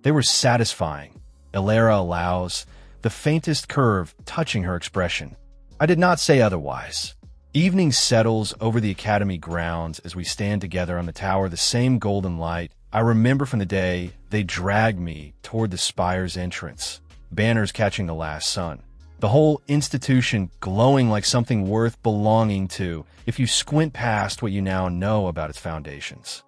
"They were satisfying," Alara allows, the faintest curve touching her expression. I did not say otherwise. Evening settles over the Academy grounds as we stand together on the tower, the same golden light I remember from the day they dragged me toward the spire's entrance, banners catching the last sun. The whole institution glowing like something worth belonging to if you squint past what you now know about its foundations.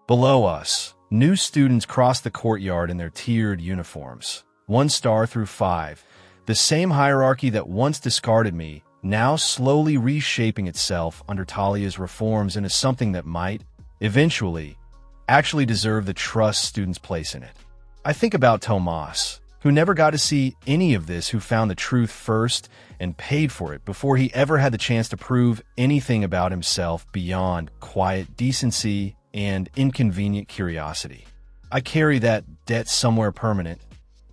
Below us, new students cross the courtyard in their tiered uniforms, 1 star through 5, the same hierarchy that once discarded me, now slowly reshaping itself under Talia's reforms into something that might, eventually, actually deserve the trust students place in it. I think about Tomas, who never got to see any of this, who found the truth first and paid for it before he ever had the chance to prove anything about himself beyond quiet decency and inconvenient curiosity. I carry that debt somewhere permanent,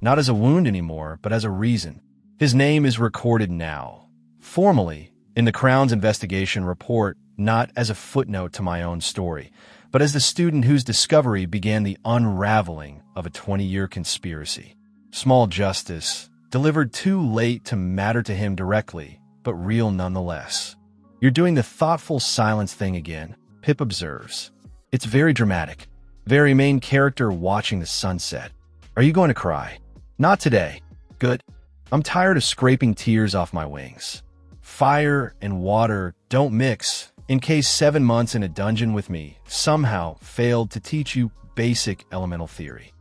not as a wound anymore, but as a reason. His name is recorded now, formally, in the Crown's investigation report, not as a footnote to my own story, but as the student whose discovery began the unraveling of a 20-year conspiracy. Small justice, delivered too late to matter to him directly, but real nonetheless. "You're doing the thoughtful silence thing again," Pip observes. "It's very dramatic, very main character watching the sunset. Are you going to cry?" "Not today." "Good. I'm tired of scraping tears off my wings. Fire and water don't mix In case 7 months in a dungeon with me somehow failed to teach you basic elemental theory.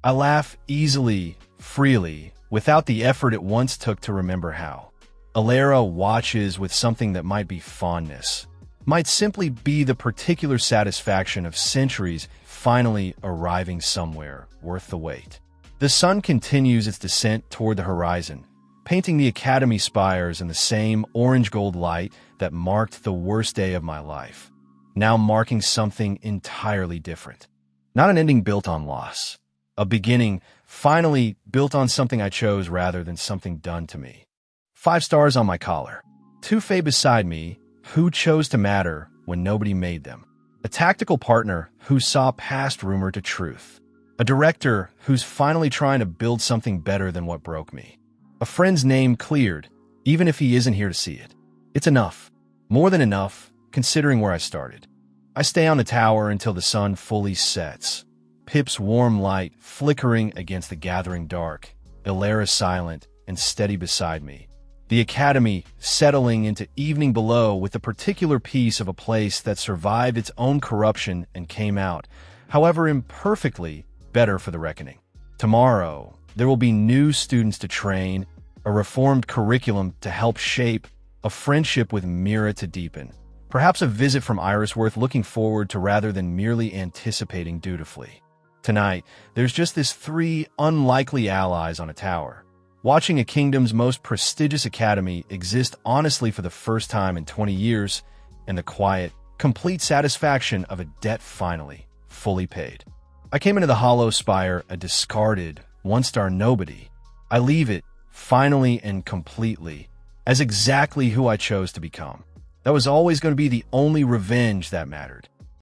I laugh easily, freely, without the effort it once took to remember how. Alara watches with something that might be fondness, might simply be the particular satisfaction of centuries finally arriving somewhere worth the wait. The sun continues its descent toward the horizon, painting the academy spires in the same orange-gold light that marked the worst day of my life, now marking something entirely different. Not an ending built on loss. A beginning finally built on something I chose rather than something done to me. 5 stars on my collar. 2 fae beside me who chose to matter when nobody made them. A tactical partner who saw past rumor to truth. A director who's finally trying to build something better than what broke me. A friend's name cleared, even if he isn't here to see it. It's enough. More than enough, considering where I started. I stay on the tower until the sun fully sets. Pip's warm light flickering against the gathering dark. Alara silent and steady beside me. The academy settling into evening below with the particular piece of a place that survived its own corruption and came out, however imperfectly, better for the reckoning. Tomorrow, there will be new students to train, a reformed curriculum to help shape, a friendship with Mira to deepen, perhaps a visit from Iris worth looking forward to rather than merely anticipating dutifully. Tonight, there's just this 3 unlikely allies on a tower, watching a kingdom's most prestigious academy exist honestly for the first time in 20 years, and the quiet, complete satisfaction of a debt finally, fully paid. I came into the Hollow Spire a discarded, 1-star nobody. I leave it, finally and completely, as exactly who I chose to become. That was always going to be the only revenge that mattered.